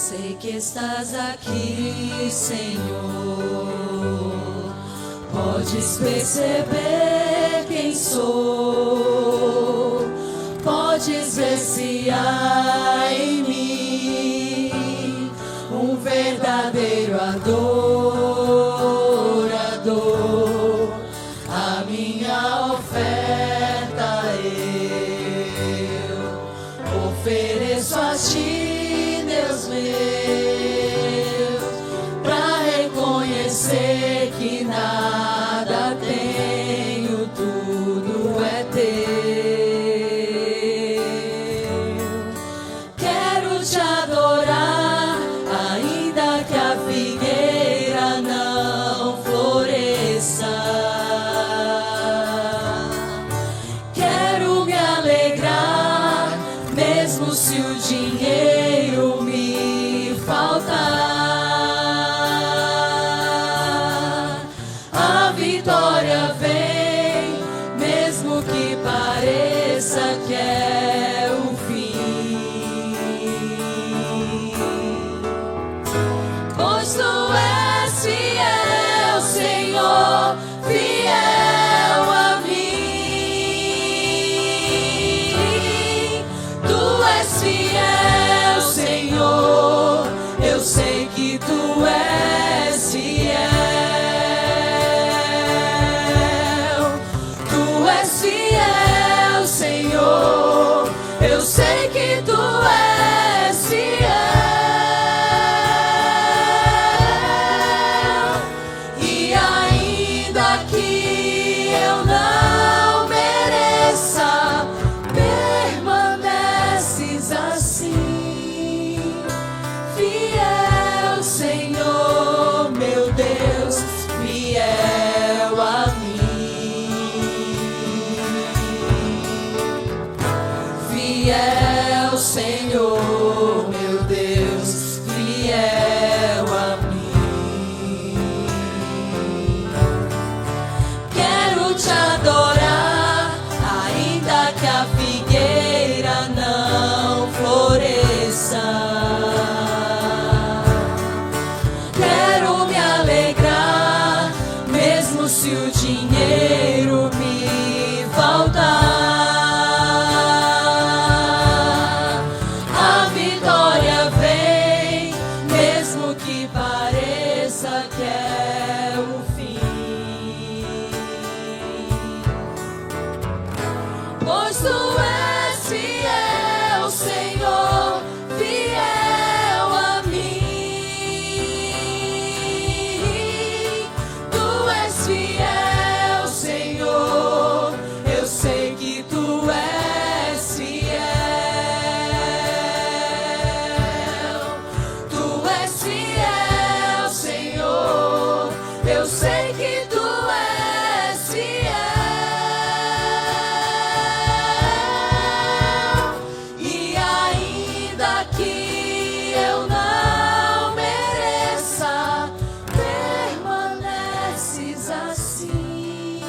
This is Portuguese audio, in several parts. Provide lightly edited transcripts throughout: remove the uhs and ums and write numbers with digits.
sei que estás aqui, Senhor. Podes perceber quem sou, podes ver se há em mim um verdadeiro adorador. A minha oferta eu ofereço a ti, Deus meu, pra reconhecer que nada tenho, tudo é teu. Quero te adorar, ainda que a figueira não floresça. Quero me alegrar, mesmo se o dinheiro me faltar. A vitória vem, mesmo que pareça que é o fim. Pois tu és fiel, Senhor, fiel a mim. Tu és fiel, Senhor, eu sei que tu és fiel. Tu és fiel, Senhor, eu sei que tu és fiel. E ainda que eu não mereça, permaneces assim, fiel, Senhor, meu Deus, fiel a mim. Fiel, Senhor, meu Deus, fiel a mim. Quero te adorar, ainda que a figueira não floresça. Quero me alegrar, mesmo se o dinheiro me faltar. A vitória vem, mesmo que pareça que é o fim. Pois tu és fiel, Senhor, fiel a mim. Tu és fiel, Senhor, eu sei que tu és fiel. Tu és fiel, Senhor, eu sei que tu és fiel. E ainda que eu não mereça, permaneces assim,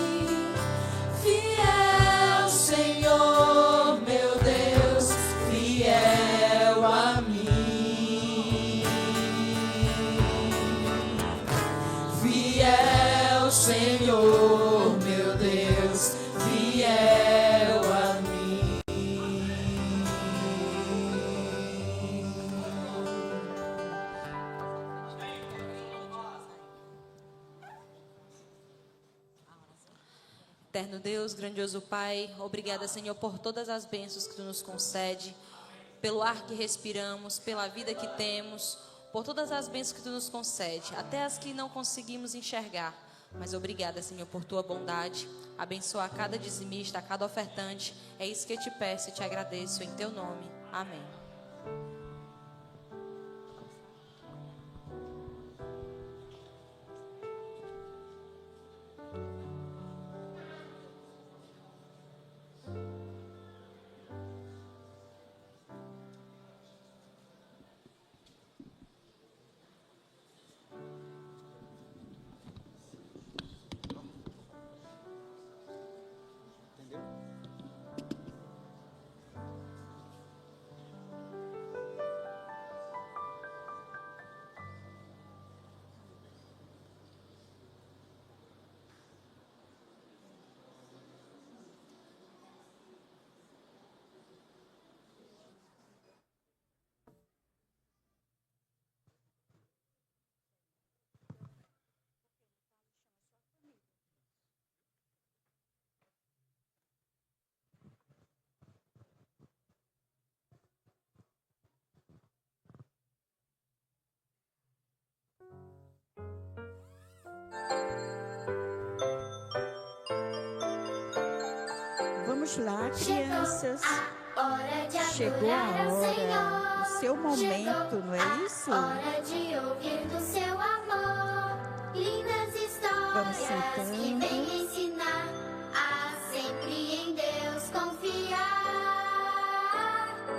fiel, Senhor, meu Deus, fiel a mim. Fiel, Senhor, meu Deus, fiel a mim. Eterno Deus, grandioso Pai, obrigada, Senhor, por todas as bênçãos que Tu nos concede, pelo ar que respiramos, pela vida que temos, por todas as bênçãos que Tu nos concede, até as que não conseguimos enxergar. Mas obrigada, Senhor, por Tua bondade. Abençoa a cada dizimista, a cada ofertante. É isso que eu te peço e te agradeço em Teu nome. Amém. Vamos lá, crianças. Chegou a hora, o seu momento, não é isso? Hora de ouvir do seu amor. Lindas Vamos histórias que sentando. vem ensinar a sempre em Deus confiar.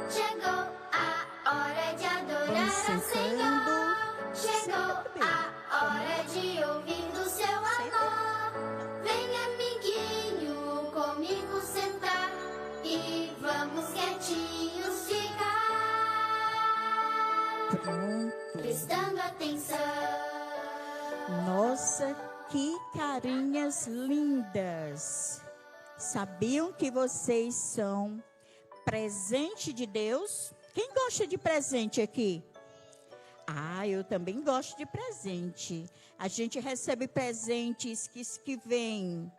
Chegou a hora de adorar Vamos ao Senhor. sentando. Chegou Senta bem. a hora de ouvir do seu amor. Vem, amiguinho, comigo sentar e vamos quietinhos ficar, Pronto. prestando atenção. Nossa, que carinhas lindas! Sabiam que vocês são presente de Deus? Quem gosta de presente aqui? Ah, eu também gosto de presente. A gente recebe presentes que vêm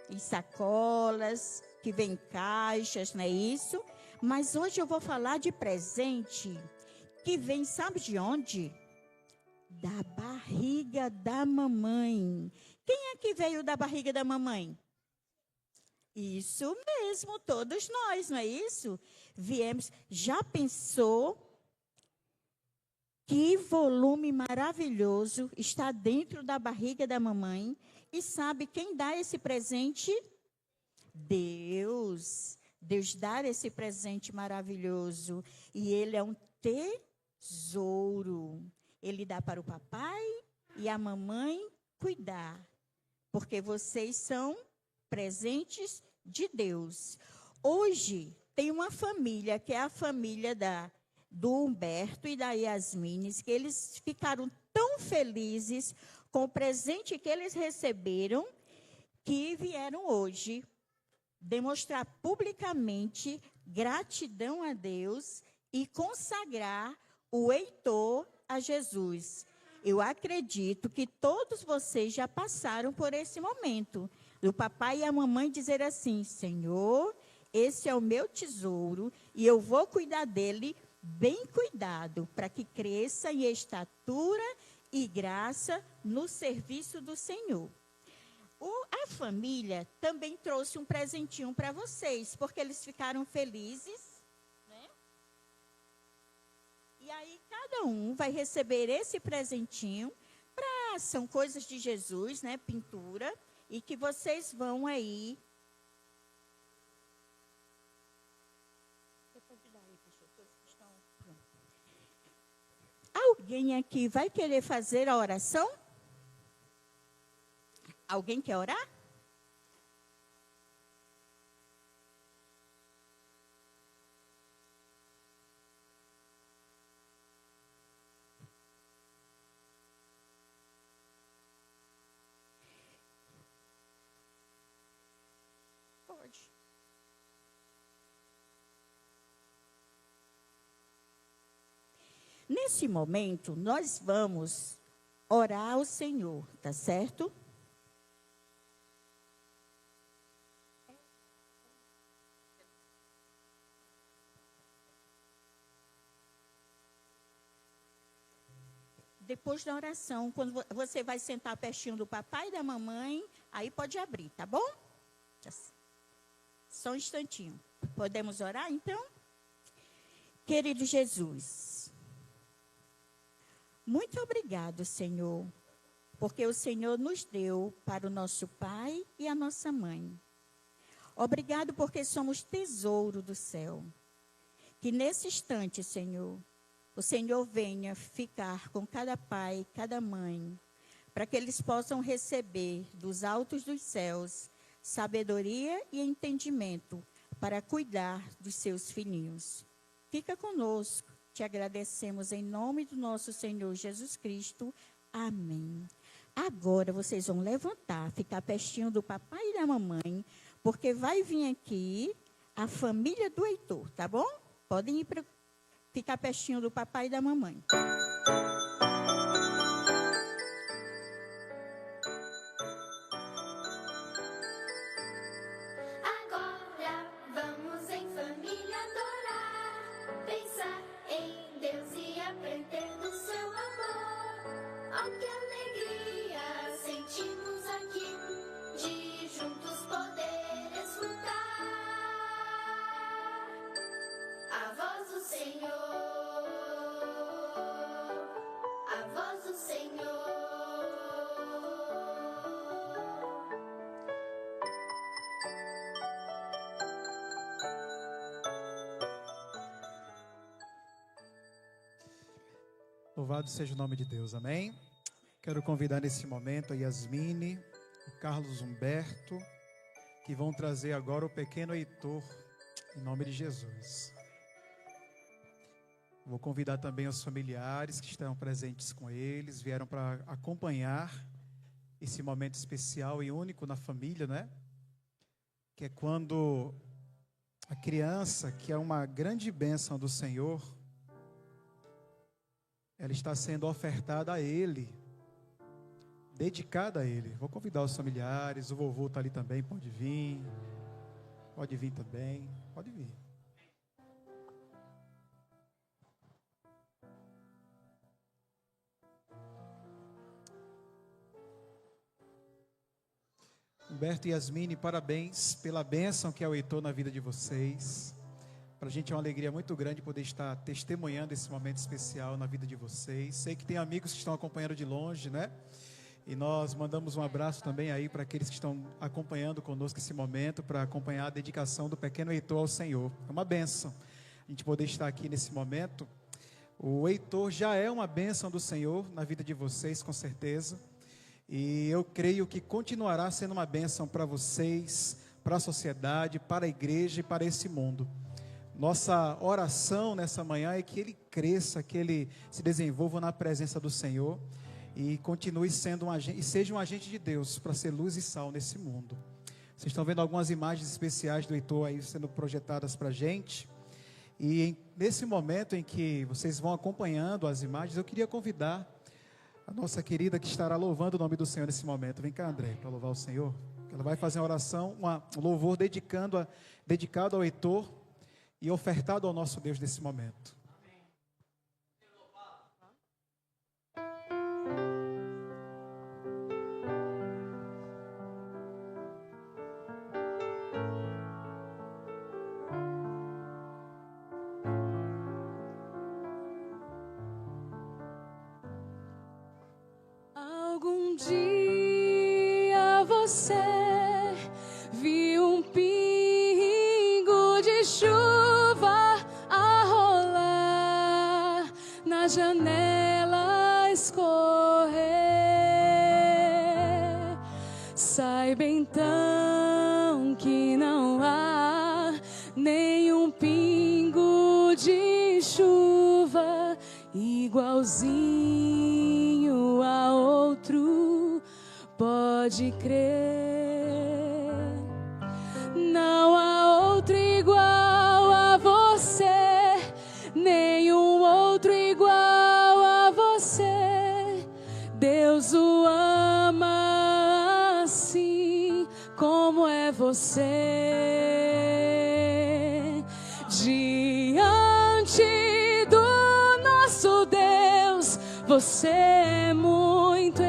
em sacolas, que vêm em caixas, não é isso? Mas hoje eu vou falar de presente que vem, sabe de onde? Da barriga da mamãe. Quem é que veio da barriga da mamãe? Isso mesmo, todos nós, não é isso? Viemos. Já pensou que volume maravilhoso está dentro da barriga da mamãe? E sabe quem dá esse presente? Deus. Deus dá esse presente maravilhoso. E ele é um tesouro. Ele dá para o papai e a mamãe cuidar. Porque vocês são presentes de Deus. Hoje tem uma família, que é a família do Humberto e da Yasmines, que eles ficaram tão felizes com o presente que eles receberam, que vieram hoje demonstrar publicamente gratidão a Deus e consagrar o Heitor a Jesus. Eu acredito que todos vocês já passaram por esse momento, do papai e a mamãe dizer assim: Senhor, esse é o meu tesouro e eu vou cuidar dele bem cuidado, para que cresça em estatura e graça no serviço do Senhor. A família também trouxe um presentinho para vocês, porque eles ficaram felizes, né? E aí cada um vai receber esse presentinho, são coisas de Jesus, né? Pintura, e que vocês vão aí. Alguém aqui vai querer fazer a oração? Alguém quer orar? Pode. Nesse momento, nós vamos orar ao Senhor, tá certo? Depois da oração, quando você vai sentar pertinho do papai e da mamãe, aí pode abrir, tá bom? Só um instantinho. Podemos orar, então? Querido Jesus, muito obrigado, Senhor, porque o Senhor nos deu para o nosso pai e a nossa mãe. Obrigado porque somos tesouro do céu. Que nesse instante, Senhor, o Senhor venha ficar com cada pai, cada mãe, para que eles possam receber dos altos dos céus sabedoria e entendimento para cuidar dos seus filhinhos. Fica conosco, te agradecemos em nome do nosso Senhor Jesus Cristo. Amém. Agora vocês vão levantar, ficar pertinho do papai e da mamãe, porque vai vir aqui a família do Heitor, tá bom? Podem ir para ficar pertinho do papai e da mamãe. Agora vamos em família adorar, pensar em Deus e aprender do seu amor. Oh, que alegria sentimos aqui de juntos poder escutar. Louvado seja o nome de Deus, amém? Quero convidar nesse momento a Yasmine, o Carlos Humberto, que vão trazer agora o pequeno Heitor, em nome de Jesus. Vou convidar também os familiares que estão presentes com eles, vieram para acompanhar esse momento especial e único na família, né? Que é quando a criança, que é uma grande bênção do Senhor, ela está sendo ofertada a Ele, dedicada a Ele. Vou convidar os familiares, o vovô está ali também, pode vir também, pode vir. Humberto e Yasmine, parabéns pela bênção que é o Heitor na vida de vocês. Para a gente é uma alegria muito grande poder estar testemunhando esse momento especial na vida de vocês. Sei que tem amigos que estão acompanhando de longe, né? E nós mandamos um abraço também aí para aqueles que estão acompanhando conosco esse momento, para acompanhar a dedicação do pequeno Heitor ao Senhor. É uma bênção a gente poder estar aqui nesse momento. O Heitor já é uma bênção do Senhor na vida de vocês, com certeza. E eu creio que continuará sendo uma bênção para vocês, para a sociedade, para a igreja e para esse mundo. Nossa oração nessa manhã é que ele cresça, que ele se desenvolva na presença do Senhor e continue sendo um agente, e seja um agente de Deus para ser luz e sal nesse mundo. Vocês estão vendo algumas imagens especiais do Heitor aí sendo projetadas para a gente. E nesse momento em que vocês vão acompanhando as imagens, eu queria convidar a nossa querida que estará louvando o nome do Senhor nesse momento. Vem cá, André, para louvar o Senhor. Ela vai fazer uma oração, um louvor dedicado ao Heitor e ofertado ao nosso Deus nesse momento. Algum dia você viu um pingo de chuva a rolar na janela escorrer. Saiba então que não há nenhum pingo de chuva igualzinho a outro, pode crer. Não há outro igual a você, nenhum outro igual a você. Deus o ama assim como é você. Diante do nosso Deus, você é muito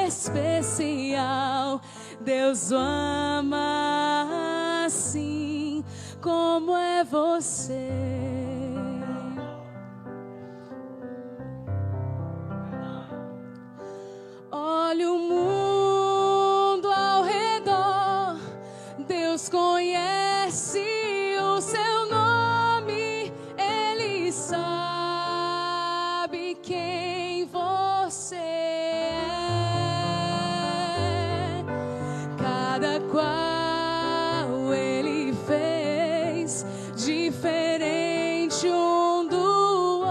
especial. Deus o ama assim como é você. Olha o mundo ao redor, Deus conhece o seu nome, Ele sabe quem você é. Cada qual Ele fez diferente um do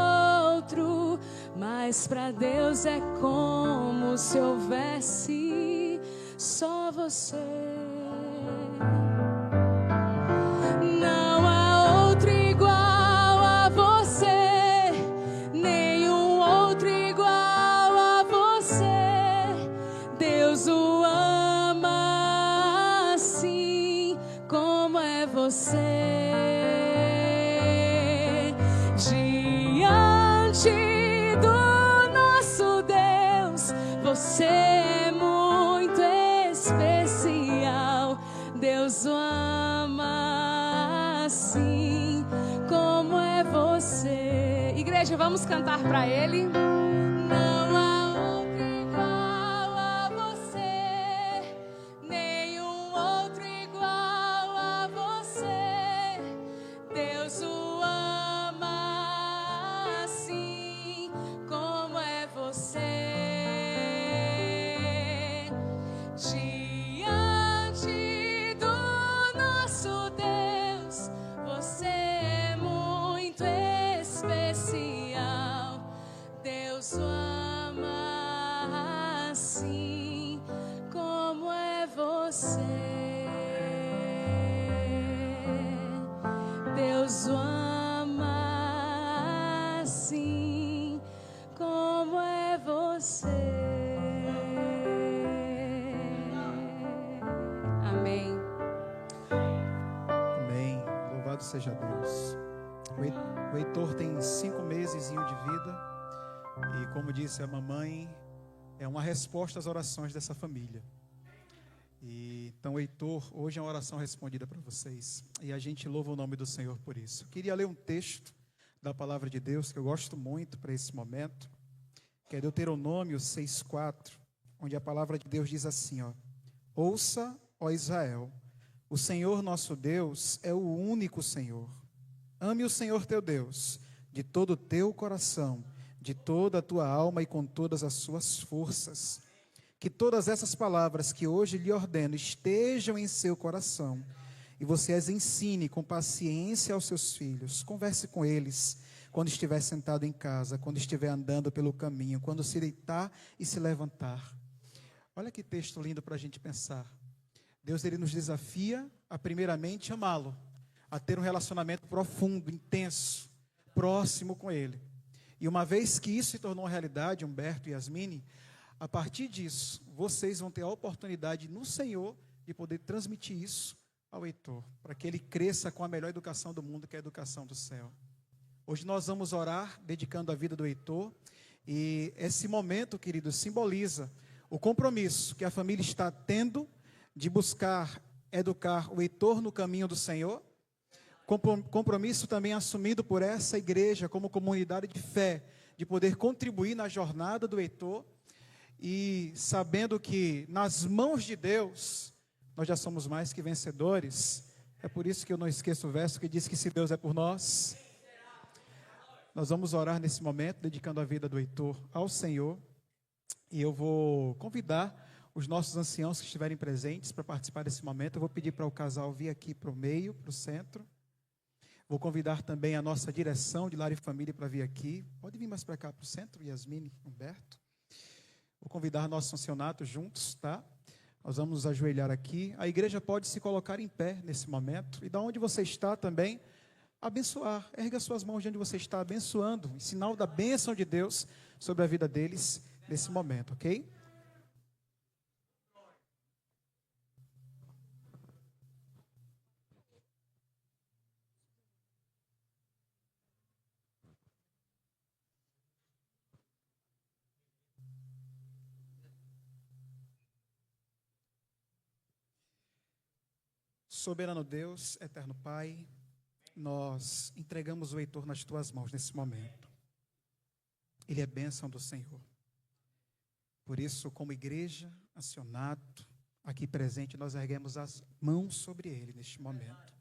outro, mas para Deus é como se houvesse só você. Não há outro igual a você, nenhum outro igual a você. Deus o ama assim como é você. Diante do nosso Deus, você é muito especial. Deus o ama assim como é você. Igreja, vamos cantar para Ele. Não há outro igual a você, nenhum outro igual a você. Deus o ama assim como é Louvado seja Deus. O Heitor tem 5 meses de vida. E como disse a mamãe, é uma resposta às orações dessa família. E então, Heitor, hoje é uma oração respondida para vocês. E a gente louva o nome do Senhor por isso. Eu queria ler um texto da palavra de Deus que eu gosto muito para esse momento, que é Deuteronômio 6,4, onde a palavra de Deus diz assim, ó: ouça, ó Israel, o Senhor nosso Deus é o único Senhor. Ame o Senhor teu Deus de todo o teu coração, de toda a tua alma e com todas as suas forças. Que todas essas palavras que hoje lhe ordeno estejam em seu coração e você as ensine com paciência aos seus filhos. Converse com eles quando estiver sentado em casa, quando estiver andando pelo caminho, quando se deitar e se levantar. Olha que texto lindo para a gente pensar. Deus, ele nos desafia a primeiramente amá-lo, a ter um relacionamento profundo, intenso, próximo com ele. E uma vez que isso se tornou realidade, Humberto e Yasmine, a partir disso, vocês vão ter a oportunidade no Senhor de poder transmitir isso ao Heitor, para que ele cresça com a melhor educação do mundo, que é a educação do céu. Hoje nós vamos orar, dedicando a vida do Heitor, e esse momento, querido, simboliza o compromisso que a família está tendo de buscar educar o Heitor no caminho do Senhor, compromisso também assumido por essa igreja como comunidade de fé, de poder contribuir na jornada do Heitor, e sabendo que nas mãos de Deus nós já somos mais que vencedores. É por isso que eu não esqueço o verso que diz que se Deus é por nós. Nós vamos orar nesse momento, dedicando a vida do Heitor ao Senhor, e eu vou convidar os nossos anciãos que estiverem presentes para participar desse momento. Eu vou pedir para o casal vir aqui para o meio, para o centro. Vou convidar também a nossa direção de Lar e Família para vir aqui. Pode vir mais para cá, para o centro, Yasmine, Humberto. Vou convidar nossos ancianatos juntos, tá? Nós vamos nos ajoelhar aqui. A igreja pode se colocar em pé nesse momento. E da onde você está também, abençoar. Erga suas mãos de onde você está, abençoando, em sinal da bênção de Deus sobre a vida deles nesse momento, ok? Soberano Deus, eterno Pai, nós entregamos o Heitor nas tuas mãos nesse momento. Ele é bênção do Senhor. Por isso, como igreja, acionado, aqui presente, nós erguemos as mãos sobre ele neste momento.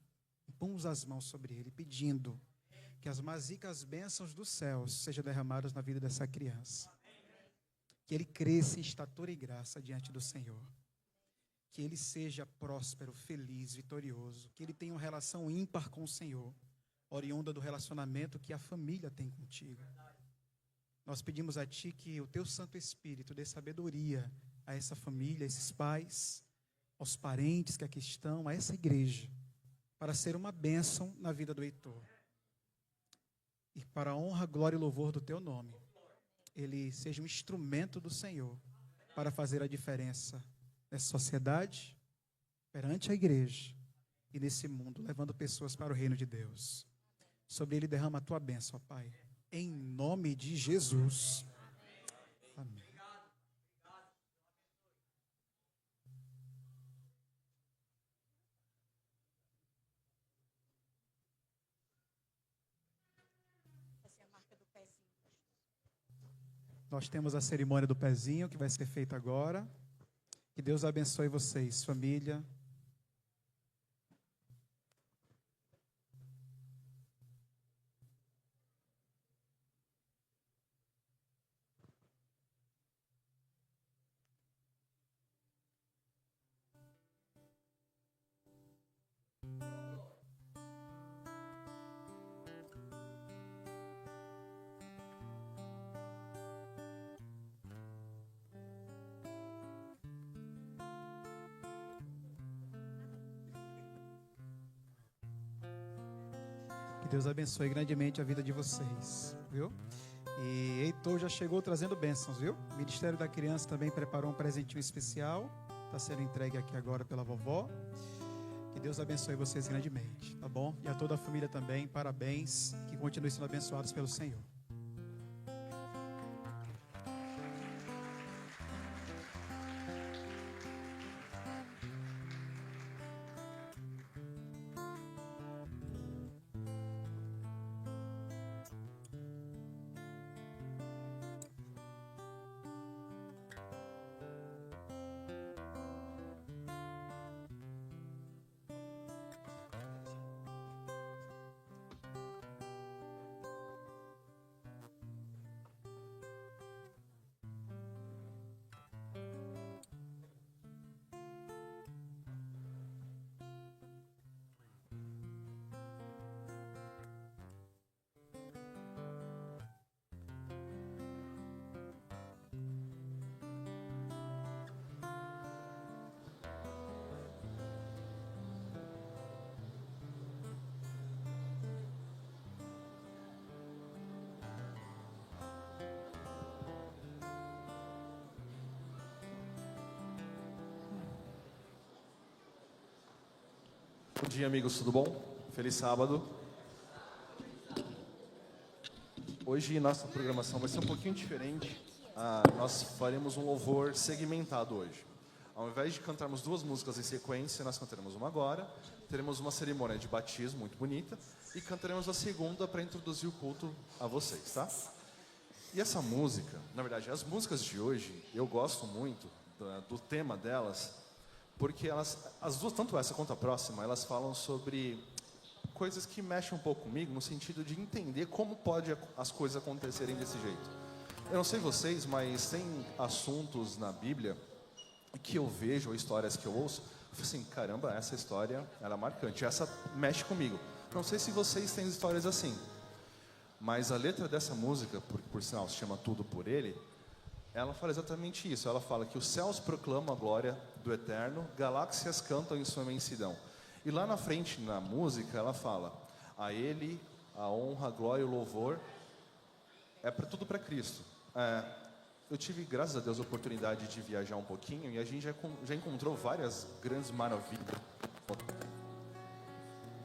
Impomos as mãos sobre ele, pedindo que as mazicas bênçãos dos céus sejam derramadas na vida dessa criança. Que ele cresça em estatura e graça diante do Senhor. Que ele seja próspero, feliz, vitorioso. Que ele tenha uma relação ímpar com o Senhor, oriunda do relacionamento que a família tem contigo. Nós pedimos a Ti que o Teu Santo Espírito dê sabedoria a essa família, a esses pais, aos parentes que aqui estão, a essa igreja, para ser uma bênção na vida do Heitor. E para a honra, glória e louvor do Teu nome, ele seja um instrumento do Senhor para fazer a diferença nessa sociedade, perante a igreja e nesse mundo, levando pessoas para o reino de Deus. Sobre ele derrama a tua bênção, ó Pai, em nome de Jesus. Amém. Nós temos a cerimônia do pezinho que vai ser feita agora. Que Deus abençoe vocês, família. Que Deus abençoe grandemente a vida de vocês, viu? E Heitor já chegou trazendo bênçãos, viu? O Ministério da Criança também preparou um presentinho especial. Está sendo entregue aqui agora pela vovó. Que Deus abençoe vocês grandemente, tá bom? E a toda a família também, parabéns, que continuem sendo abençoados pelo Senhor. Bom dia, amigos, tudo bom? Feliz sábado. Hoje nossa programação vai ser um pouquinho diferente. Nós faremos um louvor segmentado hoje. Ao invés de cantarmos duas músicas em sequência, nós cantaremos uma agora, teremos uma cerimônia de batismo muito bonita e cantaremos a segunda para introduzir o culto a vocês, tá? E essa música, na verdade, as músicas de hoje, eu gosto muito do tema delas, porque elas, as duas, tanto essa quanto a próxima, elas falam sobre coisas que mexem um pouco comigo, no sentido de entender como pode as coisas acontecerem desse jeito. Eu não sei vocês, mas tem assuntos na Bíblia que eu vejo, ou histórias que eu ouço, eu falo assim, caramba, essa história, ela é marcante, essa mexe comigo. Não sei se vocês têm histórias assim, mas a letra dessa música, por sinal, se chama Tudo por Ele, ela fala exatamente isso. Ela fala que os céus proclamam a glória do Eterno, galáxias cantam em sua imensidão. E lá na frente, na música, ela fala, a Ele, a honra, a glória e o louvor, é para tudo para Cristo. Eu tive, graças a Deus, a oportunidade de viajar um pouquinho, e a gente já encontrou várias grandes maravilhas.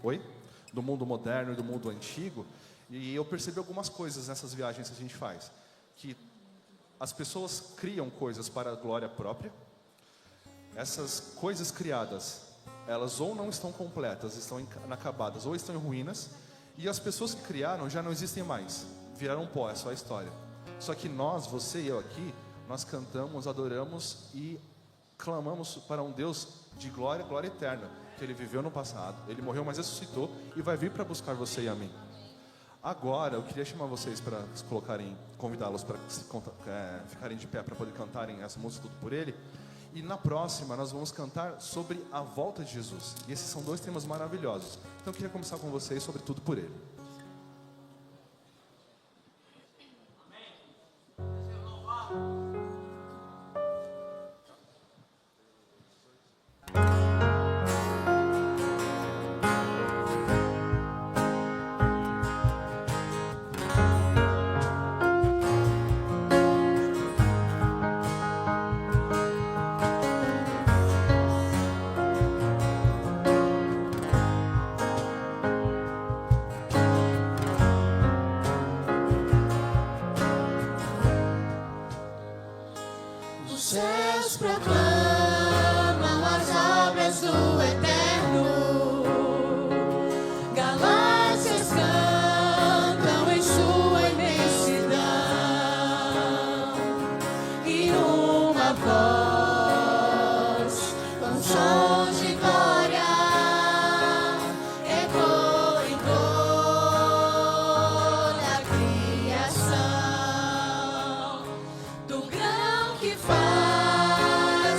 Oi? Do mundo moderno e do mundo antigo, e eu percebi algumas coisas nessas viagens que a gente faz, que as pessoas criam coisas para a glória própria. Essas coisas criadas, elas ou não estão completas, estão inacabadas, ou estão em ruínas. E as pessoas que criaram já não existem mais, viraram pó, é só a história. Só que nós, você e eu aqui, nós cantamos, adoramos e clamamos para um Deus de glória, glória eterna. Que Ele viveu no passado, Ele morreu, mas ressuscitou e vai vir para buscar você e a mim. Agora, eu queria chamar vocês para se colocarem, convidá-los para ficarem de pé para poder cantarem essa música Tudo por Ele. E na próxima, nós vamos cantar sobre a volta de Jesus. E esses são dois temas maravilhosos. Então, eu queria começar com vocês sobre Tudo por Ele. Do grão que faz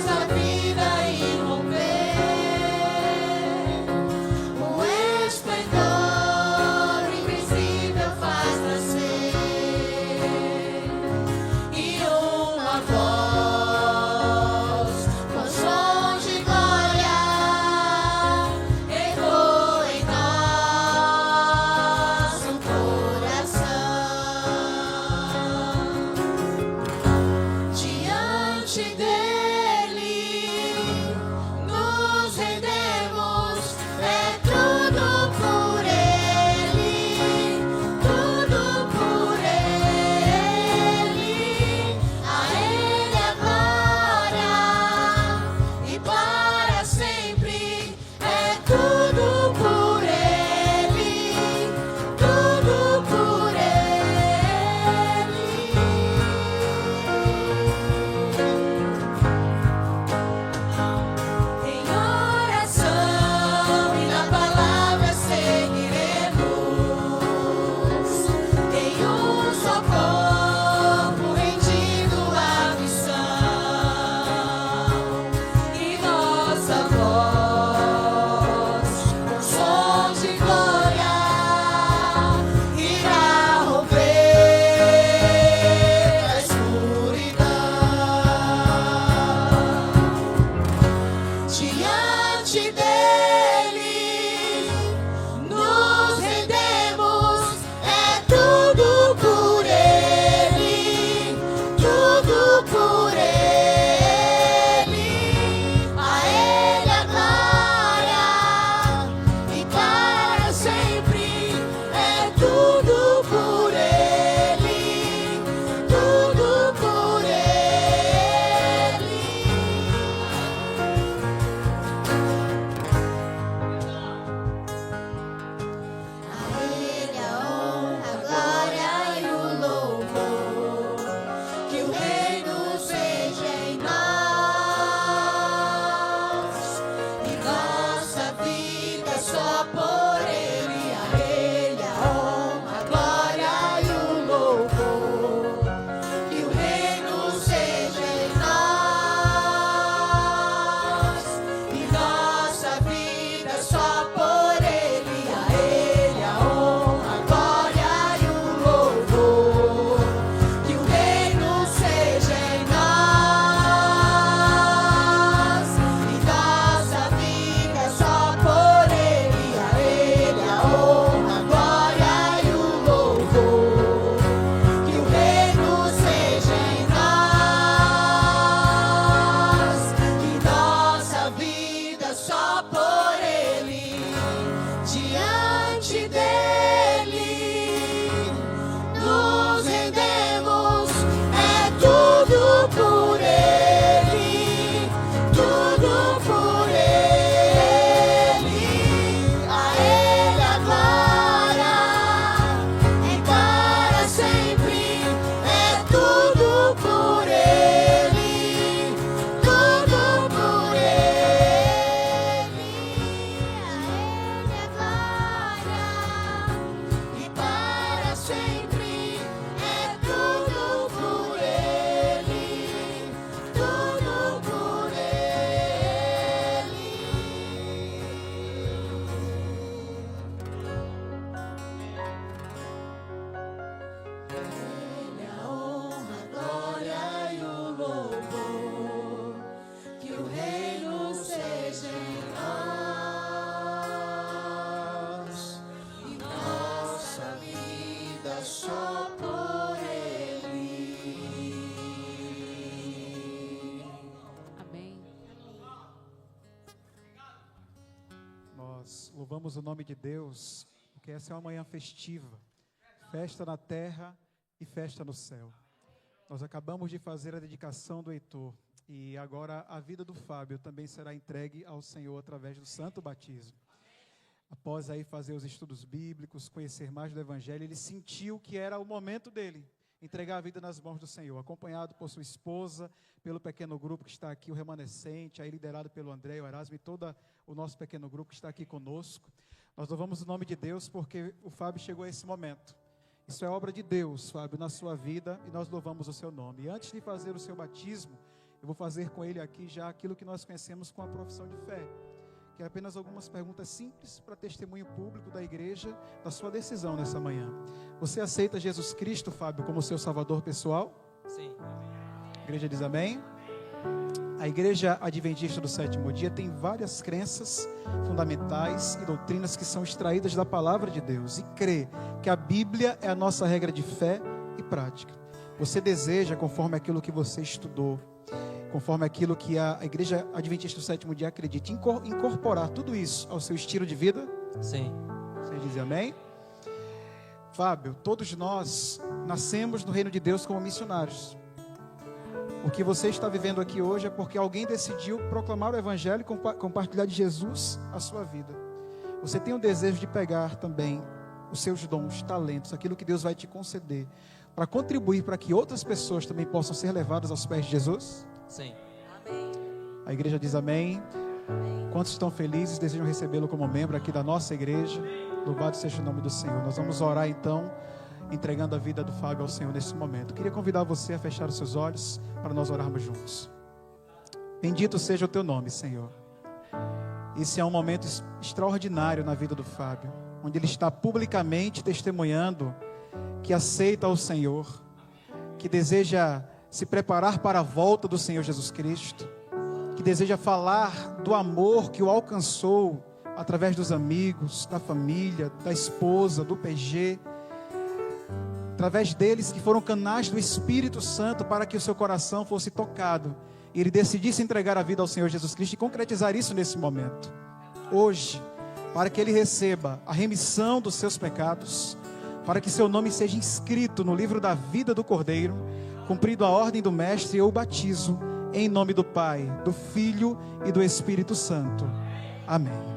louvamos o nome de Deus, porque essa é uma manhã festiva, festa na terra e festa no céu. Nós acabamos de fazer a dedicação do Heitor e agora a vida do Fábio também será entregue ao Senhor através do santo batismo. Após aí fazer os estudos bíblicos, conhecer mais do Evangelho, ele sentiu que era o momento dele entregar a vida nas mãos do Senhor, acompanhado por sua esposa, pelo pequeno grupo que está aqui, o remanescente, aí liderado pelo André, o Erasmo e todo o nosso pequeno grupo que está aqui conosco. Nós louvamos o nome de Deus porque o Fábio chegou a esse momento. Isso é obra de Deus, Fábio, na sua vida, e nós louvamos o seu nome. E antes de fazer o seu batismo, eu vou fazer com ele aqui já aquilo que nós conhecemos com a profissão de fé, que é apenas algumas perguntas simples para testemunho público da igreja, da sua decisão nessa manhã. Você aceita Jesus Cristo, Fábio, como seu salvador pessoal? Sim. A igreja diz amém. A igreja adventista do sétimo dia tem várias crenças fundamentais e doutrinas que são extraídas da palavra de Deus e crê que a Bíblia é a nossa regra de fé e prática. Você deseja, conforme aquilo que você estudou, conforme aquilo que a igreja adventista do sétimo dia acredita, incorporar tudo isso ao seu estilo de vida? Sim. Você diz amém? Fábio, todos nós nascemos no reino de Deus como missionários. O que você está vivendo aqui hoje é porque alguém decidiu proclamar o Evangelho e compartilhar de Jesus a sua vida. Você tem o desejo de pegar também os seus dons, talentos, aquilo que Deus vai te conceder, para contribuir para que outras pessoas também possam ser levadas aos pés de Jesus? Sim. A igreja diz amém. Quantos estão felizes, desejam recebê-lo como membro aqui da nossa igreja? Louvado seja o nome do Senhor. Nós vamos orar então, entregando a vida do Fábio ao Senhor nesse momento. Queria convidar você a fechar os seus olhos para nós orarmos juntos. Bendito seja o teu nome, Senhor. Esse é um momento extraordinário na vida do Fábio, onde ele está publicamente testemunhando que aceita o Senhor, que deseja se preparar para a volta do Senhor Jesus Cristo, que deseja falar do amor que o alcançou através dos amigos, da família, da esposa, do PG, através deles que foram canais do Espírito Santo para que o seu coração fosse tocado e ele decidisse entregar a vida ao Senhor Jesus Cristo e concretizar isso nesse momento, hoje, para que ele receba a remissão dos seus pecados, para que seu nome seja inscrito no livro da vida do Cordeiro, cumprido a ordem do Mestre, eu o batizo em nome do Pai, do Filho e do Espírito Santo. Amém.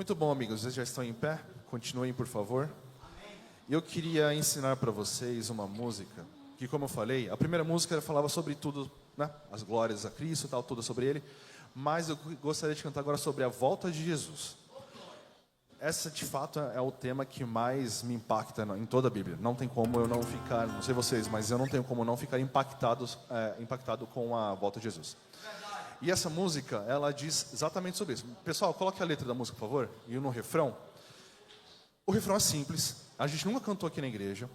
Muito bom, amigos. Vocês já estão em pé? Continuem, por favor. Eu queria ensinar para vocês uma música que, como eu falei, a primeira música falava sobre tudo, né? As glórias a Cristo, tal, tudo sobre Ele. Mas eu gostaria de cantar agora sobre a volta de Jesus. Essa, de fato, é o tema que mais me impacta em toda a Bíblia. Não tem como eu não ficar, não sei vocês, mas eu não tenho como não ficar impactado com a volta de Jesus. E essa música, ela diz exatamente sobre isso. Pessoal, coloque a letra da música, por favor. E no refrão. O refrão é simples. A gente nunca cantou aqui na igreja.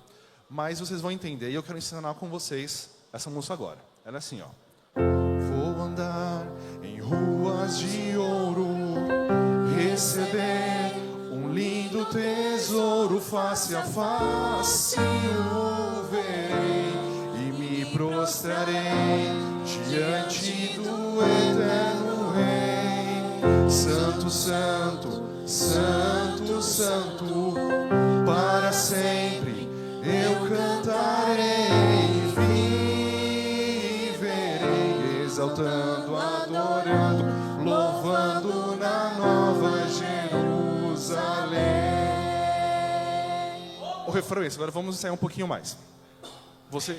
mas vocês vão entender. E eu quero ensinar com vocês essa música agora. Ela é assim, ó. Vou andar em ruas de ouro, receber um lindo tesouro, face a face o verei e me prostrarei diante do eterno Rei. Santo, santo, santo, santo, para sempre eu cantarei e viverei, exaltando, adorando, louvando na nova Jerusalém. O refrão é esse, agora vamos ensaiar um pouquinho mais.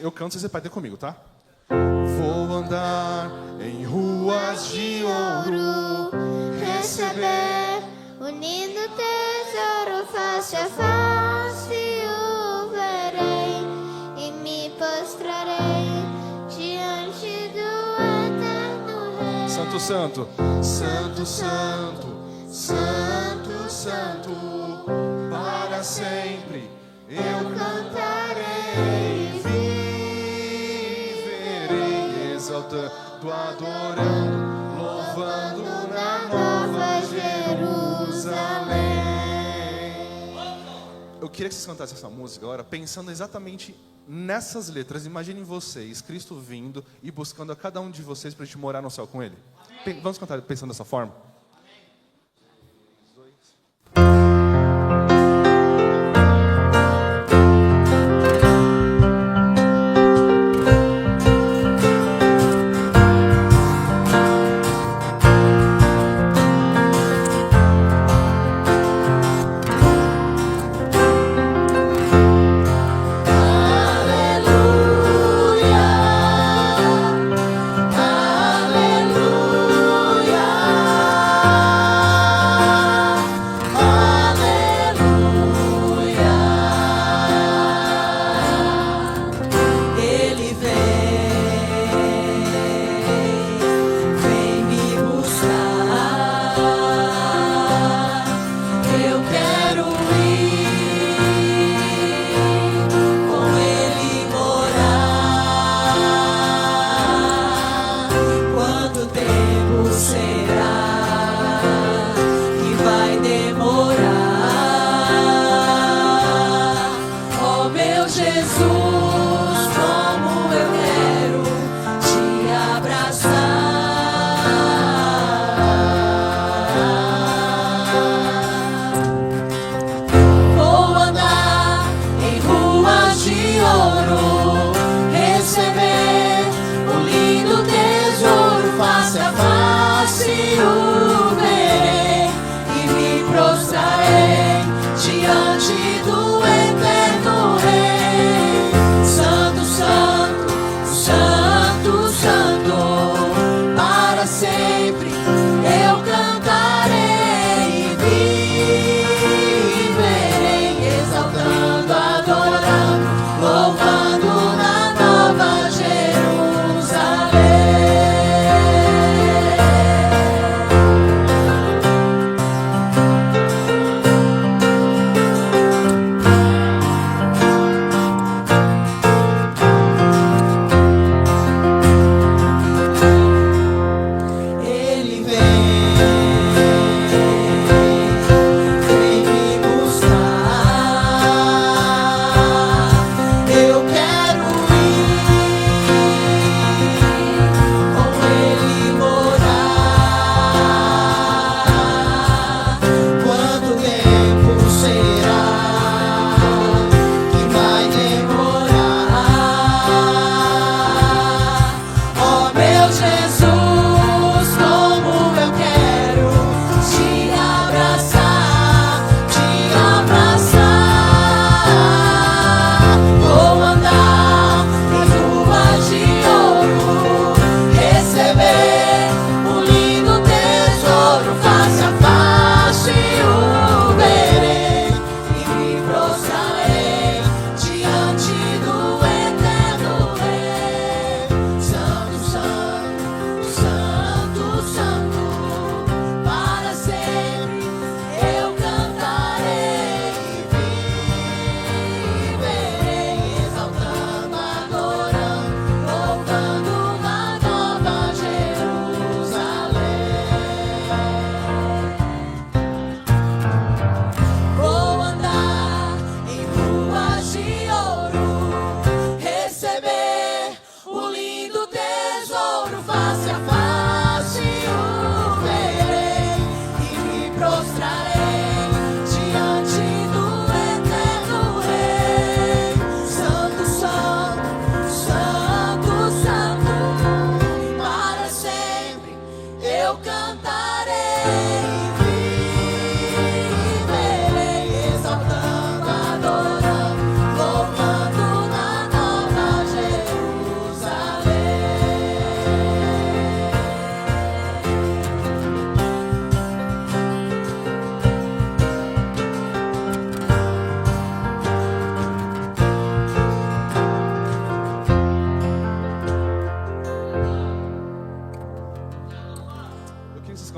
Eu canto, você vai ter comigo, tá? Vou andar em ruas de ouro, receber o lindo tesouro, face a face o verei e me prostrarei diante do eterno Rei. Santo, santo, santo, santo, santo, santo, para sempre eu cantarei e viverei, exaltando, adorando, louvando na nova Jerusalém. Eu queria que vocês cantassem essa música agora, pensando exatamente nessas letras. Imaginem vocês, Cristo vindo e buscando a cada um de vocês para a gente morar no céu com Ele. Vamos cantar pensando dessa forma? Aleluia, aleluia.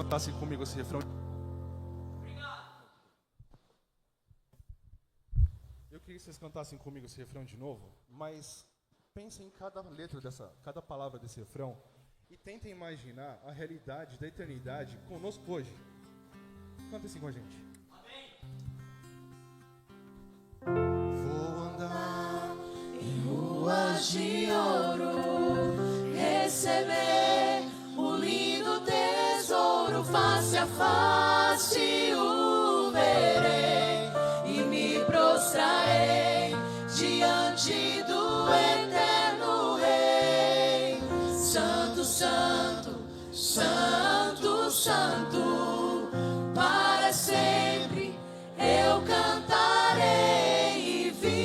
cantassem comigo esse refrão. Eu queria que vocês cantassem comigo esse refrão de novo, mas pensem em cada letra cada palavra desse refrão e tentem imaginar a realidade da eternidade conosco hoje. Canta assim com a gente. Vou andar em ruas de ouro, receber o lindo tesouro, face a face o verei e me prostrarei diante do eterno Rei. Santo, santo, santo, santo, para sempre eu cantarei e viverei,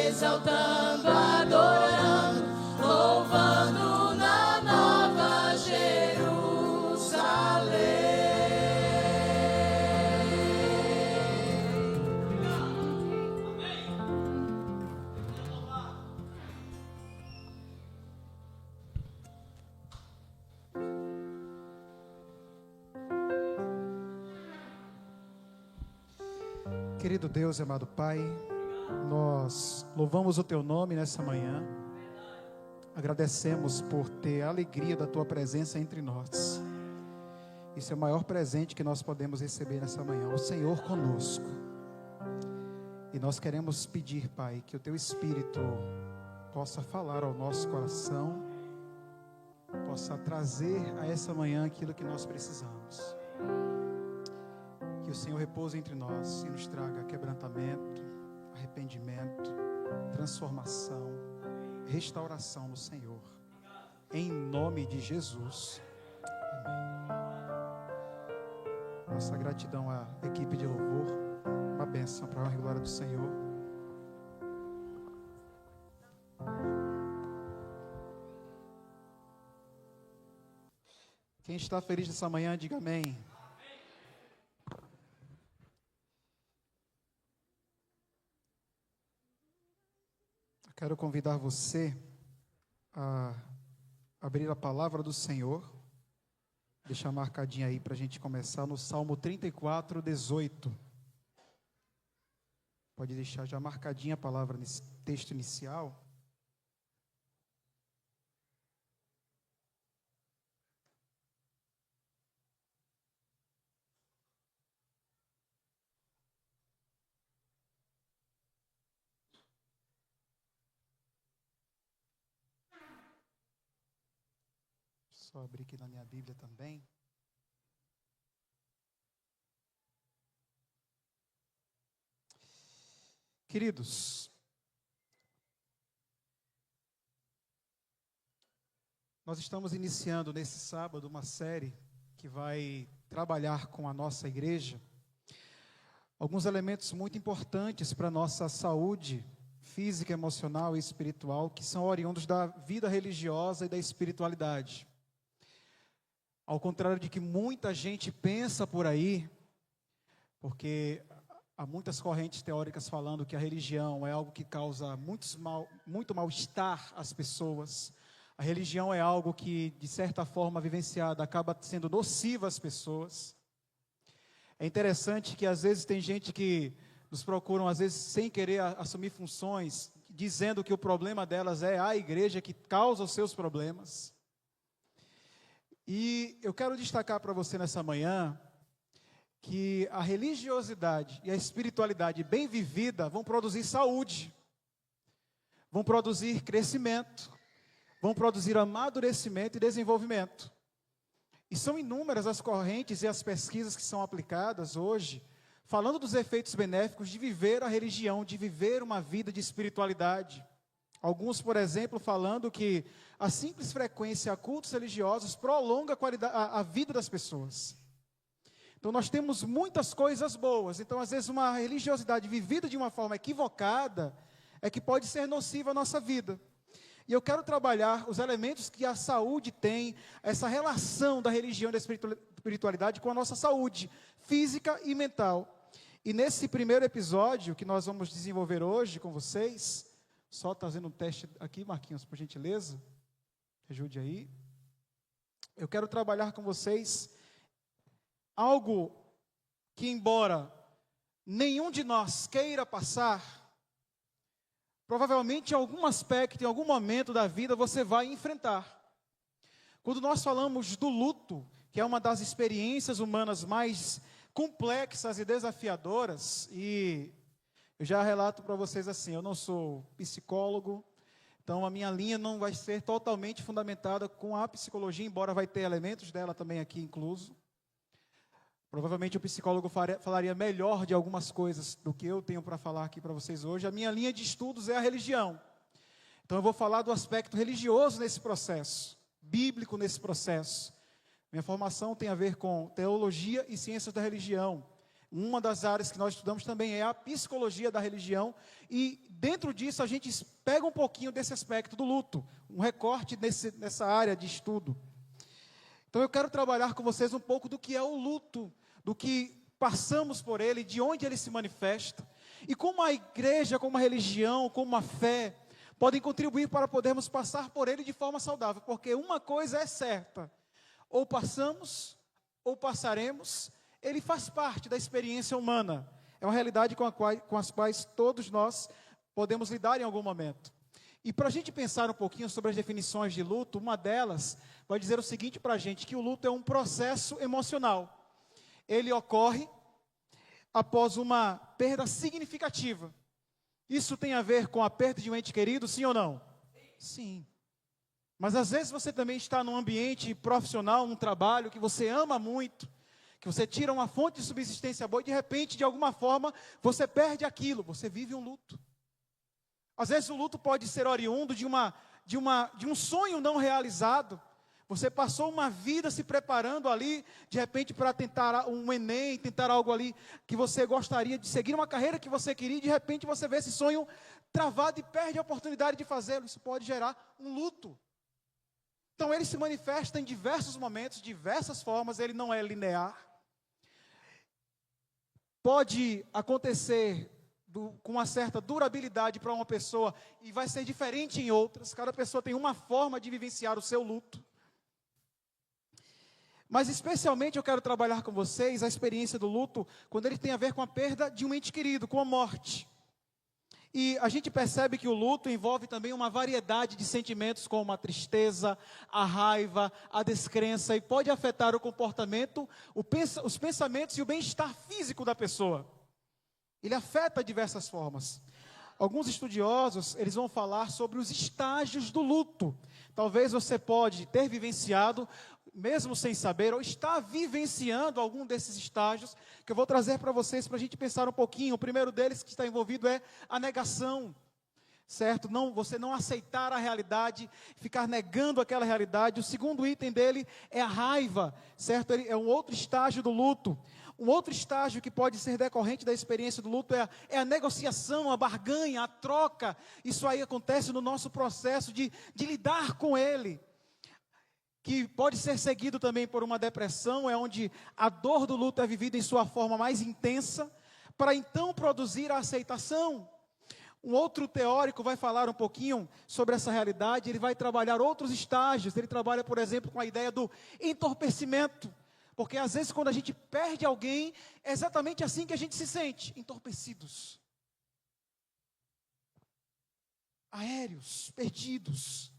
exaltando, adorando, louvando na nova Jerusalém. Querido Deus e amado Pai, nós louvamos o Teu nome nessa manhã, agradecemos por ter a alegria da Tua presença entre nós. Isso é o maior presente que nós podemos receber nessa manhã, o Senhor conosco. E nós queremos pedir, Pai, que o Teu Espírito possa falar ao nosso coração, possa trazer a essa manhã aquilo que nós precisamos. Que o Senhor repouse entre nós e nos traga quebrantamento, arrependimento, transformação, restauração no Senhor. Em nome de Jesus. Amém. Nossa gratidão à equipe de louvor. Uma bênção para a honra e glória do Senhor. Quem está feliz nessa manhã, diga amém. Quero convidar você a abrir a palavra do Senhor. Deixa marcadinha aí para a gente começar no Salmo 34, 18. Pode deixar já marcadinha a palavra nesse texto inicial. Só abrir aqui na minha Bíblia também. Queridos, nós estamos iniciando nesse sábado uma série que vai trabalhar com a nossa igreja alguns elementos muito importantes para a nossa saúde física, emocional e espiritual, que são oriundos da vida religiosa e da espiritualidade. Ao contrário de que muita gente pensa por aí, porque há muitas correntes teóricas falando que a religião é algo que causa muito mal-estar às pessoas. A religião é algo que, de certa forma, vivenciada, acaba sendo nociva às pessoas. É interessante que, às vezes, tem gente que nos procuram, às vezes, sem querer assumir funções, dizendo que o problema delas é a igreja que causa os seus problemas. E eu quero destacar para você nessa manhã que a religiosidade e a espiritualidade bem vivida vão produzir saúde, vão produzir crescimento, vão produzir amadurecimento e desenvolvimento. E são inúmeras as correntes e as pesquisas que são aplicadas hoje, falando dos efeitos benéficos de viver a religião, de viver uma vida de espiritualidade. Alguns, por exemplo, falando que a simples frequência a cultos religiosos prolonga a vida das pessoas. Então, nós temos muitas coisas boas. Então, às vezes, uma religiosidade vivida de uma forma equivocada é que pode ser nociva à nossa vida. E eu quero trabalhar os elementos que a saúde tem, essa relação da religião e da espiritualidade com a nossa saúde física e mental. E nesse primeiro episódio que nós vamos desenvolver hoje com vocês, só fazendo um teste aqui, Marquinhos, por gentileza, ajude aí. eu quero trabalhar com vocês algo que, embora nenhum de nós queira passar, provavelmente em algum aspecto, em algum momento da vida, você vai enfrentar. Quando nós falamos do luto, que é uma das experiências humanas mais complexas e desafiadoras, e eu já relato para vocês assim, eu não sou psicólogo, então a minha linha não vai ser totalmente fundamentada com a psicologia, embora vai ter elementos dela também aqui incluso. Provavelmente o psicólogo falaria melhor de algumas coisas do que eu tenho para falar aqui para vocês hoje. A minha linha de estudos é a religião. Então eu vou falar do aspecto religioso nesse processo, bíblico nesse processo. Minha formação tem a ver com teologia e ciências da religião. Uma das áreas que nós estudamos também é a psicologia da religião. E dentro disso a gente pega um pouquinho desse aspecto do luto, um recorte nessa área de estudo. Então eu quero trabalhar com vocês um pouco do que é o luto, do que passamos por ele, de onde ele se manifesta, e como a igreja, como a religião, como a fé, podem contribuir para podermos passar por ele de forma saudável, porque uma coisa é certa, ou passamos, ou passaremos, ele faz parte da experiência humana, é uma realidade com as quais todos nós podemos lidar em algum momento. E para a gente pensar um pouquinho sobre as definições de luto, uma delas vai dizer o seguinte para a gente, que o luto é um processo emocional. Ele ocorre após uma perda significativa. Isso tem a ver com a perda de um ente querido, sim ou não? Sim. Mas às vezes você também está num ambiente profissional, num trabalho que você ama muito, que você tira uma fonte de subsistência boa e de repente, de alguma forma, você perde aquilo, você vive um luto. Às vezes o luto pode ser oriundo de um sonho não realizado. Você passou uma vida se preparando ali, de repente para tentar um Enem, tentar algo ali que você gostaria de seguir, uma carreira que você queria, e de repente você vê esse sonho travado e perde a oportunidade de fazê-lo. Isso pode gerar um luto. Então ele se manifesta em diversos momentos, diversas formas, ele não é linear. Pode acontecer com uma certa durabilidade para uma pessoa e vai ser diferente em outras. Cada pessoa tem uma forma de vivenciar o seu luto. Mas especialmente eu quero trabalhar com vocês a experiência do luto quando ele tem a ver com a perda de um ente querido, com a morte. E a gente percebe que o luto envolve também uma variedade de sentimentos como a tristeza, a raiva, a descrença, e pode afetar o comportamento, os pensamentos e o bem-estar físico da pessoa. Ele afeta de diversas formas. Alguns estudiosos, eles vão falar sobre os estágios do luto. Talvez você pode ter vivenciado, mesmo sem saber, ou está vivenciando algum desses estágios, que eu vou trazer para vocês, para a gente pensar um pouquinho. O primeiro deles que está envolvido é a negação, certo? Você não aceitar a realidade, ficar negando aquela realidade. O segundo item dele é a raiva, certo? Ele é um outro estágio do luto. Um outro estágio que pode ser decorrente da experiência do luto é a negociação, a barganha, a troca. Isso aí acontece no nosso processo de lidar com ele, que pode ser seguido também por uma depressão, é onde a dor do luto é vivida em sua forma mais intensa, para então produzir a aceitação. Um outro teórico vai falar um pouquinho sobre essa realidade, ele vai trabalhar outros estágios, ele trabalha, por exemplo, com a ideia do entorpecimento, porque às vezes quando a gente perde alguém, é exatamente assim que a gente se sente, entorpecidos, aéreos, perdidos,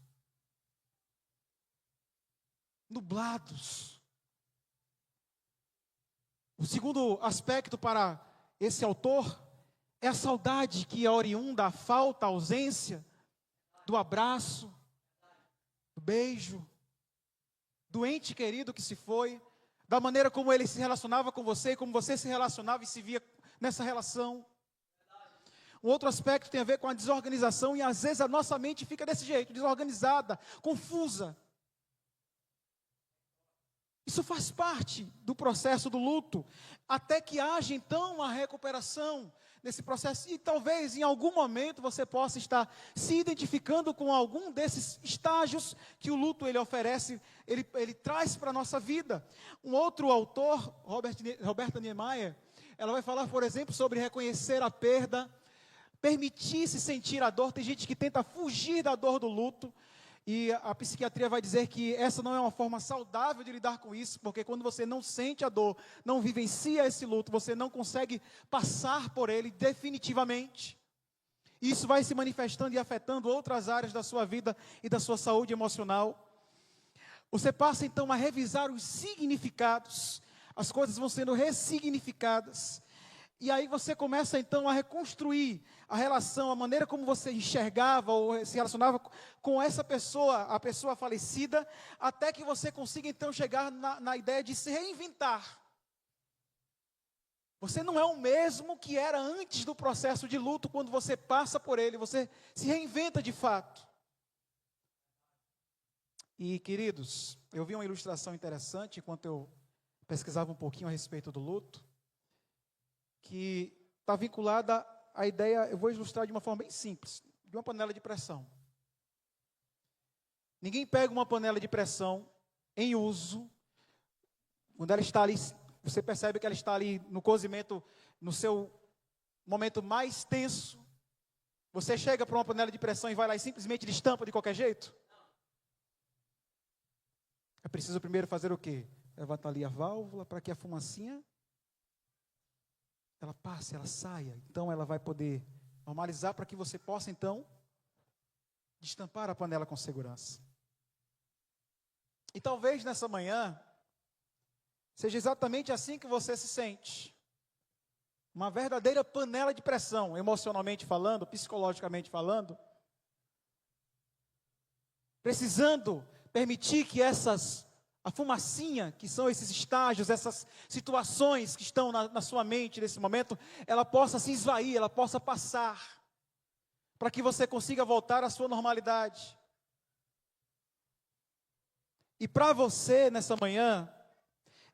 nublados. O segundo aspecto para esse autor é a saudade que é oriunda, a falta, a ausência do abraço, do beijo, do ente querido que se foi, da maneira como ele se relacionava com você, como você se relacionava e se via nessa relação. Um outro aspecto tem a ver com a desorganização, e às vezes a nossa mente fica desse jeito, desorganizada, confusa. Isso faz parte do processo do luto, até que haja então uma recuperação nesse processo, e talvez em algum momento você possa estar se identificando com algum desses estágios que o luto ele oferece, ele traz para a nossa vida. Um outro autor, Roberta Niemeyer, ela vai falar, por exemplo, sobre reconhecer a perda, permitir-se sentir a dor. Tem gente que tenta fugir da dor do luto, E a psiquiatria vai dizer que essa não é uma forma saudável de lidar com isso, porque quando você não sente a dor, não vivencia esse luto, você não consegue passar por ele definitivamente. Isso vai se manifestando e afetando outras áreas da sua vida e da sua saúde emocional. Você passa então a revisar os significados, as coisas vão sendo ressignificadas. E aí você começa então a reconstruir a relação, a maneira como você enxergava ou se relacionava com essa pessoa, a pessoa falecida, até que você consiga então chegar na ideia de se reinventar. Você não é o mesmo que era antes do processo de luto, quando você passa por ele, você se reinventa de fato. E queridos, eu vi uma ilustração interessante enquanto eu pesquisava um pouquinho a respeito do luto, que está vinculada à ideia, eu vou ilustrar de uma forma bem simples, de uma panela de pressão. Ninguém pega uma panela de pressão em uso, quando ela está ali, você percebe que ela está ali no cozimento, no seu momento mais tenso, você chega para uma panela de pressão e vai lá e simplesmente destampa de qualquer jeito? É preciso primeiro fazer o quê? Levantar ali a válvula para que a fumacinha ela passe, ela saia. Então ela vai poder normalizar para que você possa então destampar a panela com segurança. E talvez nessa manhã seja exatamente assim que você se sente. Uma verdadeira panela de pressão, emocionalmente falando, psicologicamente falando. Precisando permitir que a fumacinha, que são esses estágios, essas situações que estão na sua mente nesse momento, ela possa se esvair, ela possa passar, para que você consiga voltar à sua normalidade. E para você, nessa manhã,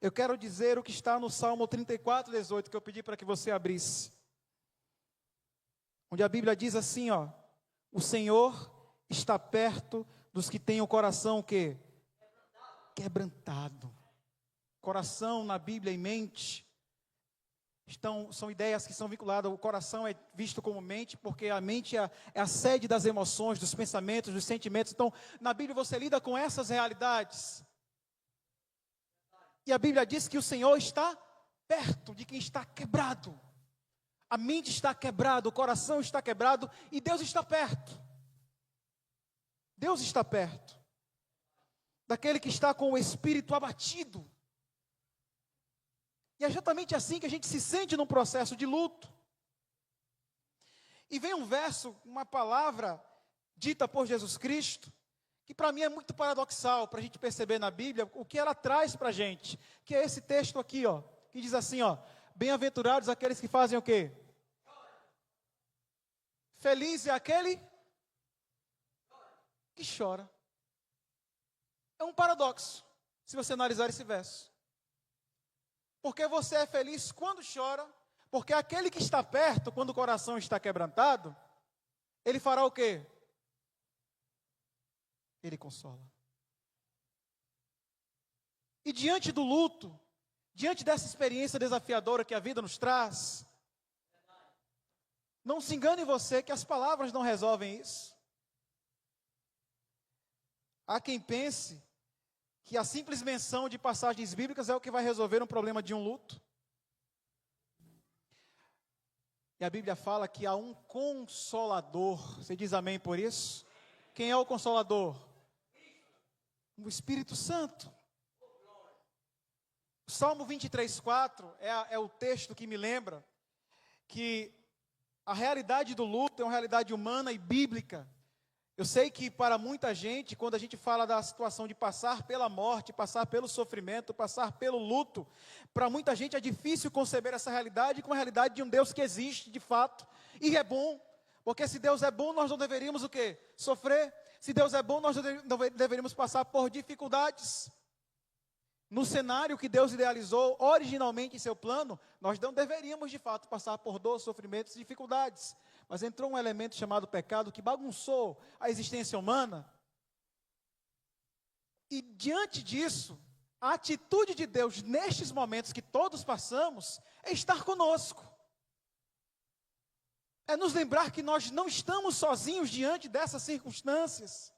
eu quero dizer o que está no Salmo 34, 18, que eu pedi para que você abrisse. Onde a Bíblia diz assim, ó: o Senhor está perto dos que têm o coração o quê? Quebrantado. Coração na Bíblia e mente são ideias que são vinculadas. O coração é visto como mente, porque a mente é a sede das emoções, dos pensamentos, dos sentimentos. Então, na Bíblia você lida com essas realidades. E a Bíblia diz que o Senhor está perto de quem está quebrado. A mente está quebrada, o coração está quebrado e Deus está perto. Deus está perto daquele que está com o espírito abatido. E é exatamente assim que a gente se sente num processo de luto. E vem um verso, uma palavra dita por Jesus Cristo, que para mim é muito paradoxal, para a gente perceber na Bíblia o que ela traz para a gente, que é esse texto aqui, ó, que diz assim, ó: bem-aventurados aqueles que fazem o quê? Feliz é aquele que chora. É um paradoxo, se você analisar esse verso. Porque você é feliz quando chora, porque aquele que está perto, quando o coração está quebrantado, ele fará o quê? Ele consola. E diante do luto, diante dessa experiência desafiadora que a vida nos traz, não se engane você que as palavras não resolvem isso. Há quem pense que a simples menção de passagens bíblicas é o que vai resolver um problema de um luto. E a Bíblia fala que há um consolador. Você diz amém por isso? Quem é o consolador? O Espírito Santo. O Salmo 23:4 é o texto que me lembra que a realidade do luto é uma realidade humana e bíblica. Eu sei que para muita gente, quando a gente fala da situação de passar pela morte, passar pelo sofrimento, passar pelo luto, para muita gente é difícil conceber essa realidade como a realidade de um Deus que existe de fato, e é bom, porque se Deus é bom, nós não deveríamos o quê? Sofrer. Se Deus é bom, nós não deveríamos passar por dificuldades. No cenário que Deus idealizou originalmente em seu plano, nós não deveríamos de fato passar por dor, sofrimentos e dificuldades. Mas entrou um elemento chamado pecado que bagunçou a existência humana. E diante disso, a atitude de Deus nestes momentos que todos passamos é estar conosco. É nos lembrar que nós não estamos sozinhos diante dessas circunstâncias.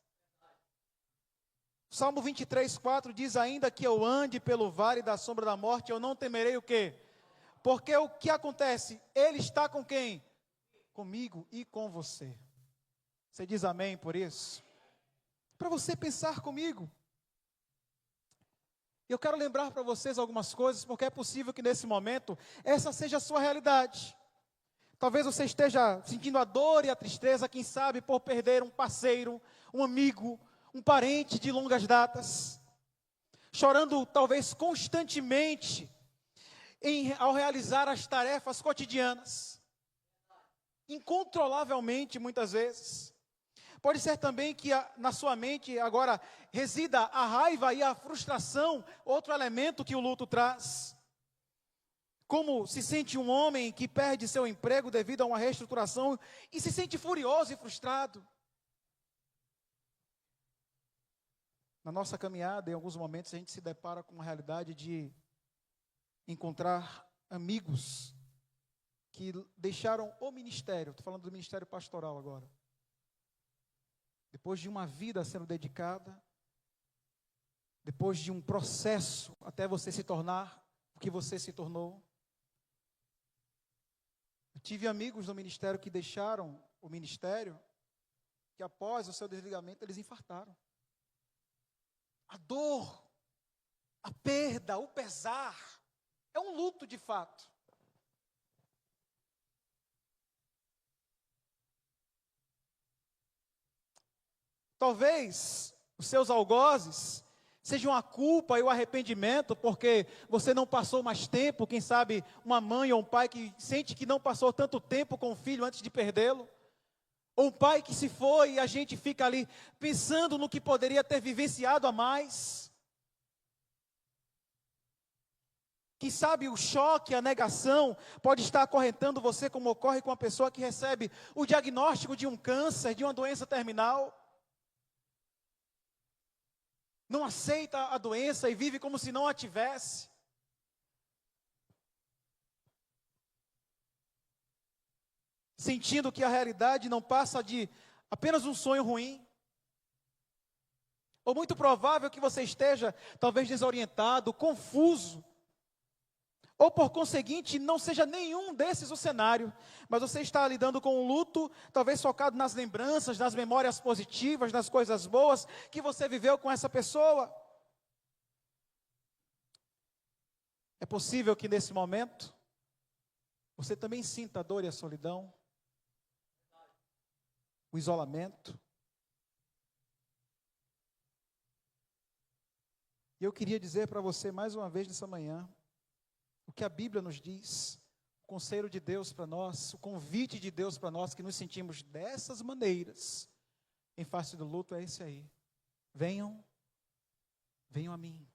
Salmo 23:4 diz: ainda que eu ande pelo vale da sombra da morte, eu não temerei o quê? Porque o que acontece? Ele está com quem? Comigo e com você. Você diz amém por isso? Para você pensar comigo. Eu quero lembrar para vocês algumas coisas, porque é possível que nesse momento essa seja a sua realidade. Talvez você esteja sentindo a dor e a tristeza, quem sabe por perder um parceiro, um amigo, um parente de longas datas. Chorando talvez constantemente ao realizar as tarefas cotidianas. Incontrolavelmente muitas vezes. Pode ser também que na sua mente agora resida a raiva e a frustração, outro elemento que o luto traz. Como se sente um homem que perde seu emprego devido a uma reestruturação e se sente furioso e frustrado. Na nossa caminhada, em alguns momentos, a gente se depara com a realidade de encontrar amigos que deixaram o ministério. Estou falando do ministério pastoral agora. Depois de uma vida sendo dedicada, depois de um processo até você se tornar o que você se tornou. Eu tive amigos no ministério que deixaram o ministério, que após o seu desligamento eles infartaram. A dor, a perda, o pesar, é um luto de fato. Talvez os seus algozes sejam a culpa e o arrependimento, porque você não passou mais tempo, quem sabe uma mãe ou um pai que sente que não passou tanto tempo com o filho antes de perdê-lo, ou um pai que se foi e a gente fica ali pensando no que poderia ter vivenciado a mais. Quem sabe o choque, a negação pode estar acorrentando você, como ocorre com a pessoa que recebe o diagnóstico de um câncer, de uma doença terminal. Não aceita a doença e vive como se não a tivesse. Sentindo que a realidade não passa de apenas um sonho ruim. Ou muito provável que você esteja talvez desorientado, confuso. Ou por conseguinte, não seja nenhum desses o cenário, mas você está lidando com um luto, talvez focado nas lembranças, nas memórias positivas, nas coisas boas que você viveu com essa pessoa. É possível que nesse momento, você também sinta a dor e a solidão, o isolamento. E eu queria dizer para você mais uma vez nessa manhã, o que a Bíblia nos diz, o conselho de Deus para nós, o convite de Deus para nós que nos sentimos dessas maneiras, em face do luto, é esse aí. Venham a mim.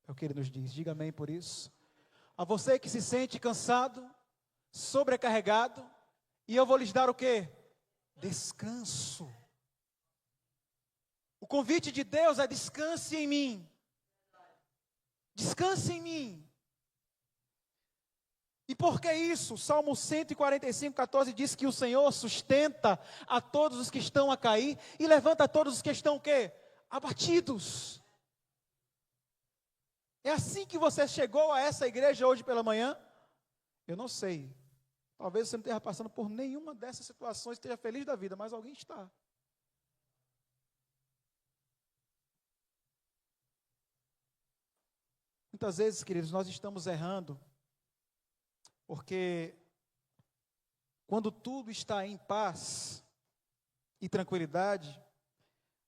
É o que Ele nos diz, diga amém por isso. A você que se sente cansado, sobrecarregado, e eu vou lhes dar o quê? Descanso. O convite de Deus é descanse em mim. Descanse em mim. E por que isso? Salmo 145:14 diz que o Senhor sustenta a todos os que estão a cair e levanta a todos os que estão o quê? Abatidos. É assim que você chegou a essa igreja hoje pela manhã? Eu não sei. Talvez você não esteja passando por nenhuma dessas situações, esteja feliz da vida, mas alguém está. Muitas vezes, queridos, nós estamos errando, porque quando tudo está em paz e tranquilidade,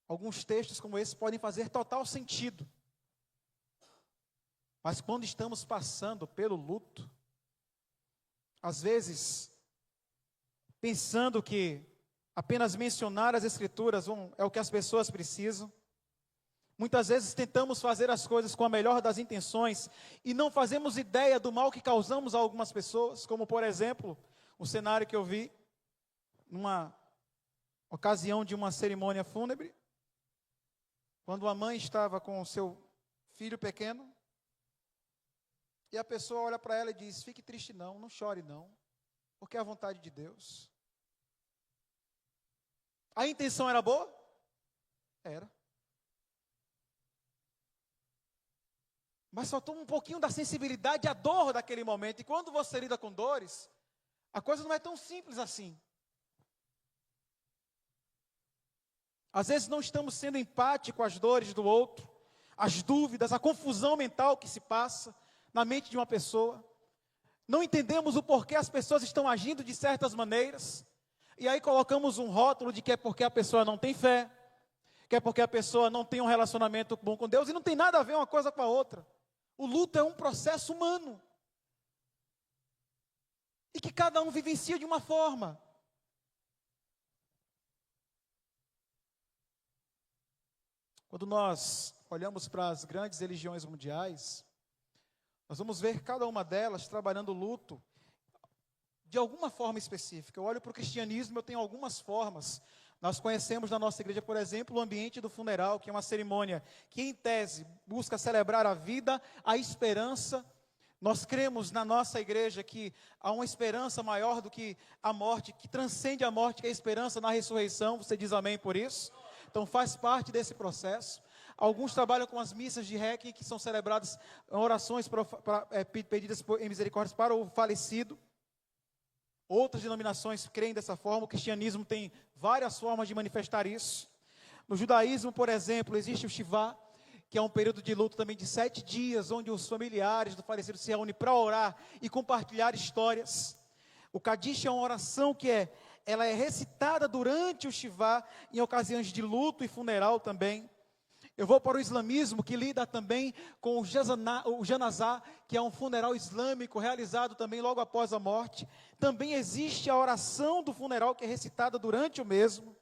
alguns textos como esse podem fazer total sentido. Mas quando estamos passando pelo luto, às vezes, pensando que apenas mencionar as Escrituras é o que as pessoas precisam, muitas vezes tentamos fazer as coisas com a melhor das intenções e não fazemos ideia do mal que causamos a algumas pessoas, como por exemplo, o cenário que eu vi numa ocasião de uma cerimônia fúnebre, quando a mãe estava com o seu filho pequeno, e a pessoa olha para ela e diz: fique triste não chore não, porque é a vontade de Deus. A intenção era boa? Era. Mas faltou um pouquinho da sensibilidade à dor daquele momento. E quando você lida com dores, a coisa não é tão simples assim. Às vezes não estamos sendo empáticos com as dores do outro, as dúvidas, a confusão mental que se passa na mente de uma pessoa. Não entendemos o porquê as pessoas estão agindo de certas maneiras. E aí colocamos um rótulo de que é porque a pessoa não tem fé, que é porque a pessoa não tem um relacionamento bom com Deus, e não tem nada a ver uma coisa com a outra. O luto é um processo humano. E que cada um vivencia de uma forma. Quando nós olhamos para as grandes religiões mundiais, nós vamos ver cada uma delas trabalhando o luto de alguma forma específica. Eu olho para o cristianismo, eu tenho algumas formas. Nós conhecemos na nossa igreja, por exemplo, o ambiente do funeral, que é uma cerimônia que, em tese, busca celebrar a vida, a esperança. Nós cremos na nossa igreja que há uma esperança maior do que a morte, que transcende a morte, que é a esperança na ressurreição. Você diz amém por isso? Então faz parte desse processo. Alguns trabalham com as missas de Requiem, que são celebradas orações pedidas em misericórdia para o falecido. Outras denominações creem dessa forma. O cristianismo tem várias formas de manifestar isso. No judaísmo, por exemplo, existe o Shivá, que é um período de luto também de 7 dias, onde os familiares do falecido se reúnem para orar e compartilhar histórias. O Kadish é uma oração que ela é recitada durante o Shivá, em ocasiões de luto e funeral também. Eu vou para o islamismo, que lida também com o Janazá, que é um funeral islâmico realizado também logo após a morte. Também existe a oração do funeral, que é recitada durante o mesmo.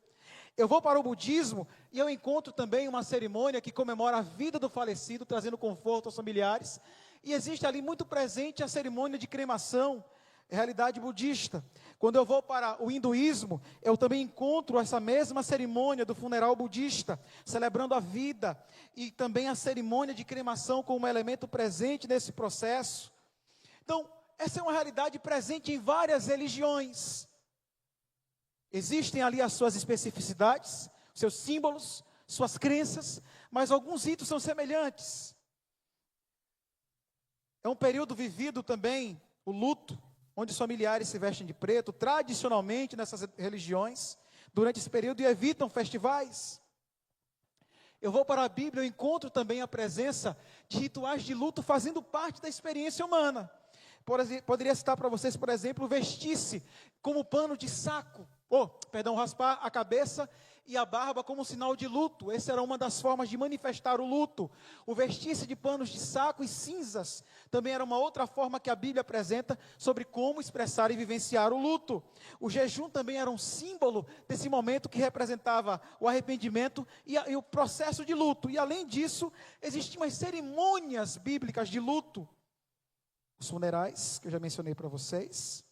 Eu vou para o budismo e eu encontro também uma cerimônia que comemora a vida do falecido, trazendo conforto aos familiares. E existe ali muito presente a cerimônia de cremação, realidade budista. Quando eu vou para o hinduísmo, eu também encontro essa mesma cerimônia do funeral budista, celebrando a vida, e também a cerimônia de cremação como um elemento presente nesse processo. Então, essa é uma realidade presente em várias religiões. Existem ali as suas especificidades, seus símbolos, suas crenças, mas alguns ritos são semelhantes. É um período vivido também, o luto, onde os familiares se vestem de preto, tradicionalmente nessas religiões, durante esse período, e evitam festivais. Eu vou para a Bíblia, eu encontro também a presença de rituais de luto fazendo parte da experiência humana. Poderia citar para vocês, por exemplo, vestir-se como pano de saco, raspar a cabeça e a barba como sinal de luto. Essa era uma das formas de manifestar o luto. O vestir-se de panos de saco e cinzas também era uma outra forma que a Bíblia apresenta sobre como expressar e vivenciar o luto. O jejum também era um símbolo desse momento que representava o arrependimento e o processo de luto. E além disso, existiam as cerimônias bíblicas de luto. Os funerais, que eu já mencionei para vocês.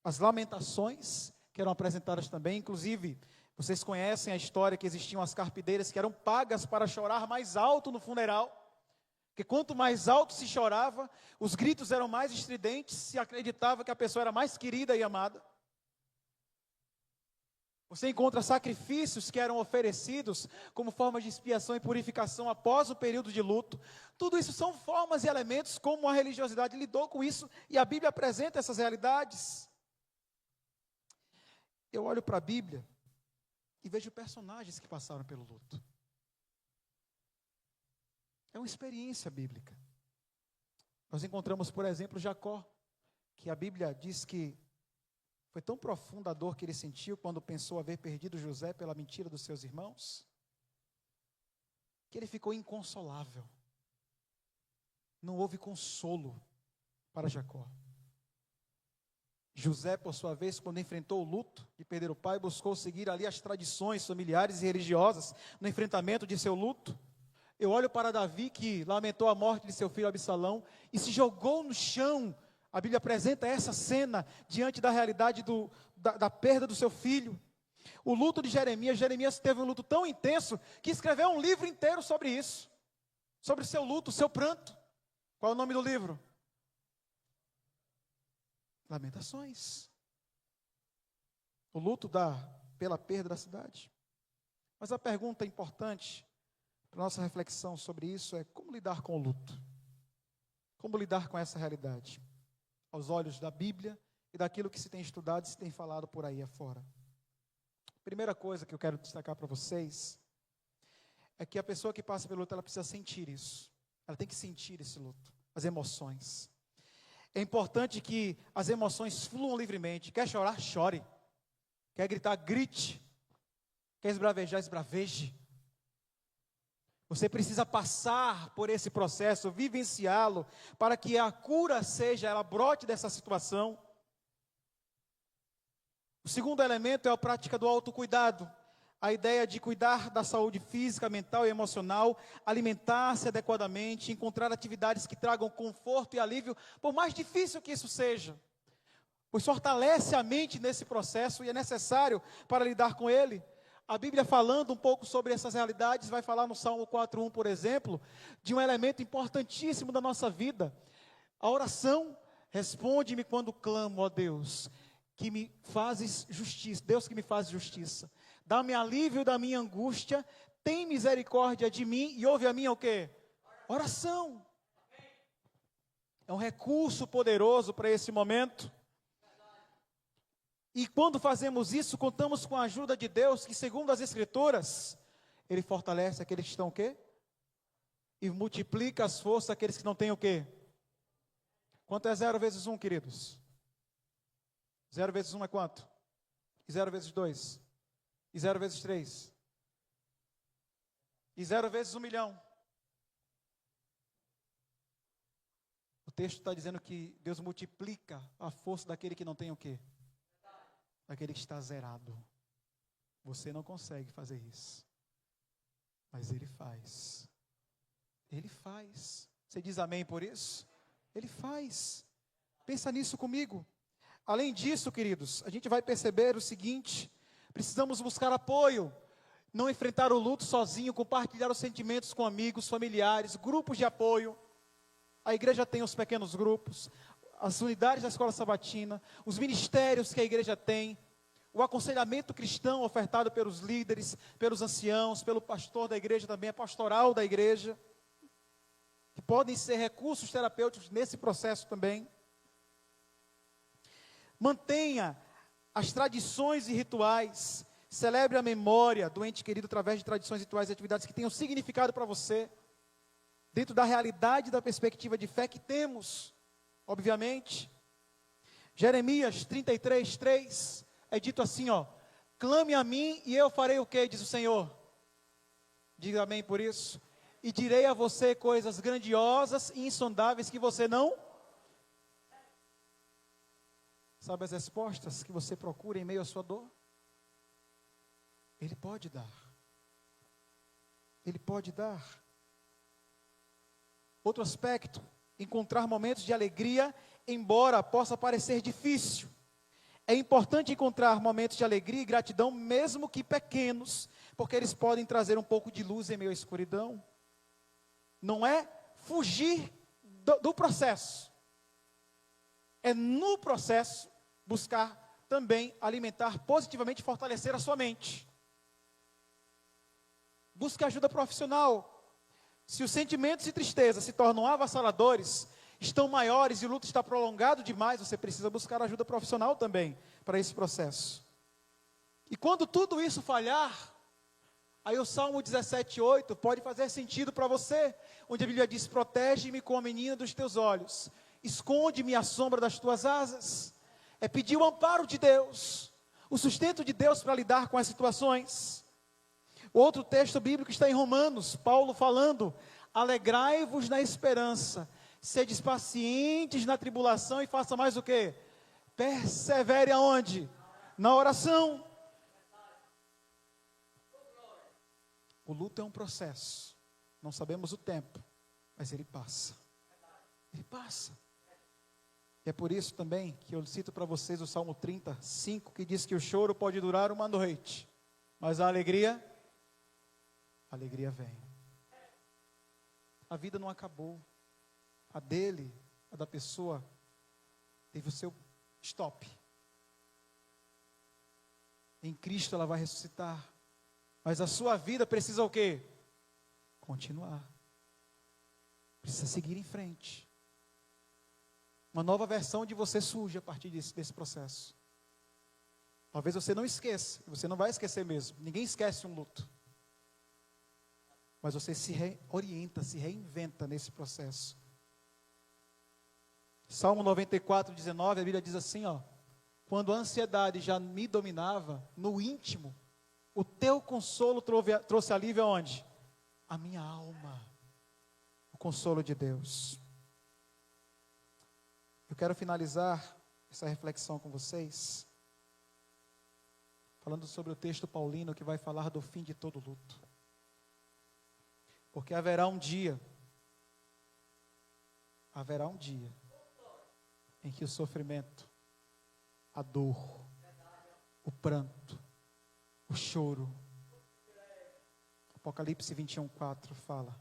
As lamentações, que eram apresentadas também, inclusive... Vocês conhecem a história que existiam as carpideiras que eram pagas para chorar mais alto no funeral, que quanto mais alto se chorava, os gritos eram mais estridentes, se acreditava que a pessoa era mais querida e amada. Você encontra sacrifícios que eram oferecidos como forma de expiação e purificação após o período de luto. Tudo isso são formas e elementos como a religiosidade lidou com isso, e a Bíblia apresenta essas realidades. Eu olho para a Bíblia e vejo personagens que passaram pelo luto. É uma experiência bíblica. Nós encontramos, por exemplo, Jacó, que a Bíblia diz que foi tão profunda a dor que ele sentiu quando pensou haver perdido José pela mentira dos seus irmãos, que ele ficou inconsolável. Não houve consolo para Jacó. José, por sua vez, quando enfrentou o luto de perder o pai, buscou seguir ali as tradições familiares e religiosas no enfrentamento de seu luto. Eu olho para Davi, que lamentou a morte de seu filho Absalão e se jogou no chão. A Bíblia apresenta essa cena diante da realidade da perda do seu filho. O luto de Jeremias teve um luto tão intenso que escreveu um livro inteiro sobre isso, sobre o seu luto, o seu pranto. Qual é o nome do livro? Lamentações. O luto pela perda da cidade. Mas a pergunta importante para a nossa reflexão sobre isso é como lidar com o luto. Como lidar com essa realidade, aos olhos da Bíblia e daquilo que se tem estudado e se tem falado por aí afora. Primeira coisa que eu quero destacar para vocês é que a pessoa que passa pelo luto, ela precisa sentir isso. Ela tem que sentir esse luto, as emoções. É importante que as emoções fluam livremente. Quer chorar? Chore. Quer gritar? Grite. Quer esbravejar? Esbraveje. Você precisa passar por esse processo, vivenciá-lo, para que a cura seja, ela brote dessa situação. O segundo elemento é a prática do autocuidado. A ideia de cuidar da saúde física, mental e emocional, alimentar-se adequadamente, encontrar atividades que tragam conforto e alívio, por mais difícil que isso seja. Pois fortalece a mente nesse processo e é necessário para lidar com ele. A Bíblia, falando um pouco sobre essas realidades, vai falar no Salmo 4:1, por exemplo, de um elemento importantíssimo da nossa vida. A oração: responde-me quando clamo, ó Deus, que me fazes justiça, Deus que me faz justiça. Dá-me alívio da minha angústia, tem misericórdia de mim e ouve a minha o quê? Oração. É um recurso poderoso para esse momento. E quando fazemos isso, contamos com a ajuda de Deus, que segundo as Escrituras, Ele fortalece aqueles que estão o quê? E multiplica as forças daqueles que não têm o quê? Quanto é 0 vezes 1, queridos? 0 vezes 1 é quanto? E 0 vezes 2? E 0 vezes 3? E 0 vezes 1 milhão? O texto está dizendo que Deus multiplica a força daquele que não tem o quê? Daquele que está zerado. Você não consegue fazer isso, mas Ele faz. Ele faz. Você diz amém por isso? Ele faz. Pensa nisso comigo. Além disso, queridos, a gente vai perceber o seguinte: precisamos buscar apoio, não enfrentar o luto sozinho, compartilhar os sentimentos com amigos, familiares, grupos de apoio. A igreja tem os pequenos grupos, as unidades da escola sabatina, os ministérios que a igreja tem, o aconselhamento cristão ofertado pelos líderes, pelos anciãos, pelo pastor da igreja também, a pastoral da igreja, que podem ser recursos terapêuticos nesse processo também. Mantenha as tradições e rituais, celebre a memória do ente querido através de tradições, rituais e atividades que tenham significado para você, dentro da realidade e da perspectiva de fé que temos, obviamente. Jeremias 33:3 é dito assim, ó: clame a mim e eu farei o que, diz o Senhor? Diga amém por isso. E direi a você coisas grandiosas e insondáveis que você não sabe. As respostas que você procura em meio à sua dor, Ele pode dar. Ele pode dar. Outro aspecto: encontrar momentos de alegria, embora possa parecer difícil. É importante encontrar momentos de alegria e gratidão, mesmo que pequenos, porque eles podem trazer um pouco de luz em meio à escuridão. Não é fugir do processo. É no processo buscar também alimentar positivamente e fortalecer a sua mente. Busque ajuda profissional. Se os sentimentos de tristeza se tornam avassaladores, estão maiores e o luto está prolongado demais, você precisa buscar ajuda profissional também para esse processo. E quando tudo isso falhar, aí o Salmo 17:8 pode fazer sentido para você, onde a Bíblia diz: protege-me com a menina dos teus olhos, esconde-me à sombra das tuas asas. É pedir o amparo de Deus, o sustento de Deus para lidar com as situações. O outro texto bíblico está em Romanos, Paulo falando: alegrai-vos na esperança, sedes pacientes na tribulação e faça mais o quê? Persevere aonde? Na oração. O luto é um processo, não sabemos o tempo, mas ele passa. Ele passa. E é por isso também que eu cito para vocês o Salmo 35, que diz que o choro pode durar uma noite, mas a alegria vem. A vida não acabou. A dele, a da pessoa, teve o seu stop. Em Cristo ela vai ressuscitar. Mas a sua vida precisa o quê? continuar. Precisa seguir em frente. Uma nova versão de você surge a partir desse processo. Talvez você não esqueça, você não vai esquecer mesmo. Ninguém esquece um luto. Mas você se reorienta, se reinventa nesse processo. Salmo 94, 19, a Bíblia diz assim, ó: quando a ansiedade já me dominava, no íntimo, o teu consolo trouxe alívio aonde? A minha alma. O consolo de Deus. Eu quero finalizar essa reflexão com vocês, falando sobre o texto paulino que vai falar do fim de todo luto. Porque haverá um dia em que o sofrimento, a dor, o pranto, o choro, Apocalipse 21:4 fala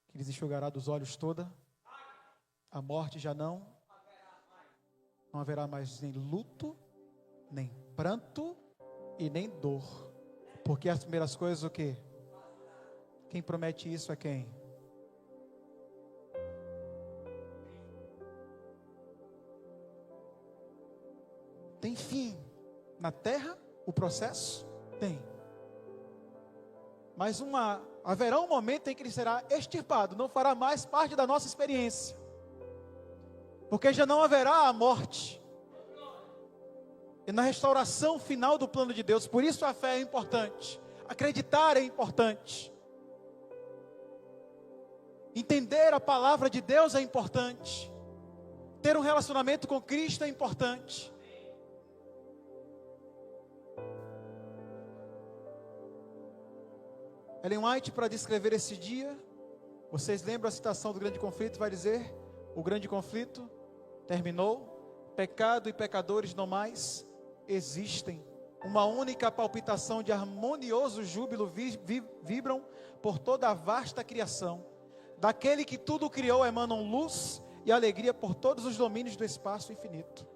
que lhes enxugará dos olhos toda a morte, já não haverá mais nem luto, nem pranto e nem dor, porque as primeiras coisas o quê? Quem promete isso é quem? Tem fim na terra o processo? Tem. Mas haverá um momento em que ele será extirpado, não fará mais parte da nossa experiência. Porque já não haverá a morte. E na restauração final do plano de Deus, por isso a fé é importante. Acreditar é importante. Entender a palavra de Deus é importante. Ter um relacionamento com Cristo é importante. Ellen White, para descrever esse dia, vocês lembram a citação do grande conflito? Vai dizer: o grande conflito terminou, pecado e pecadores não mais existem. Uma única palpitação de harmonioso júbilo vibram por toda a vasta criação. Daquele que tudo criou emanam luz e alegria por todos os domínios do espaço infinito.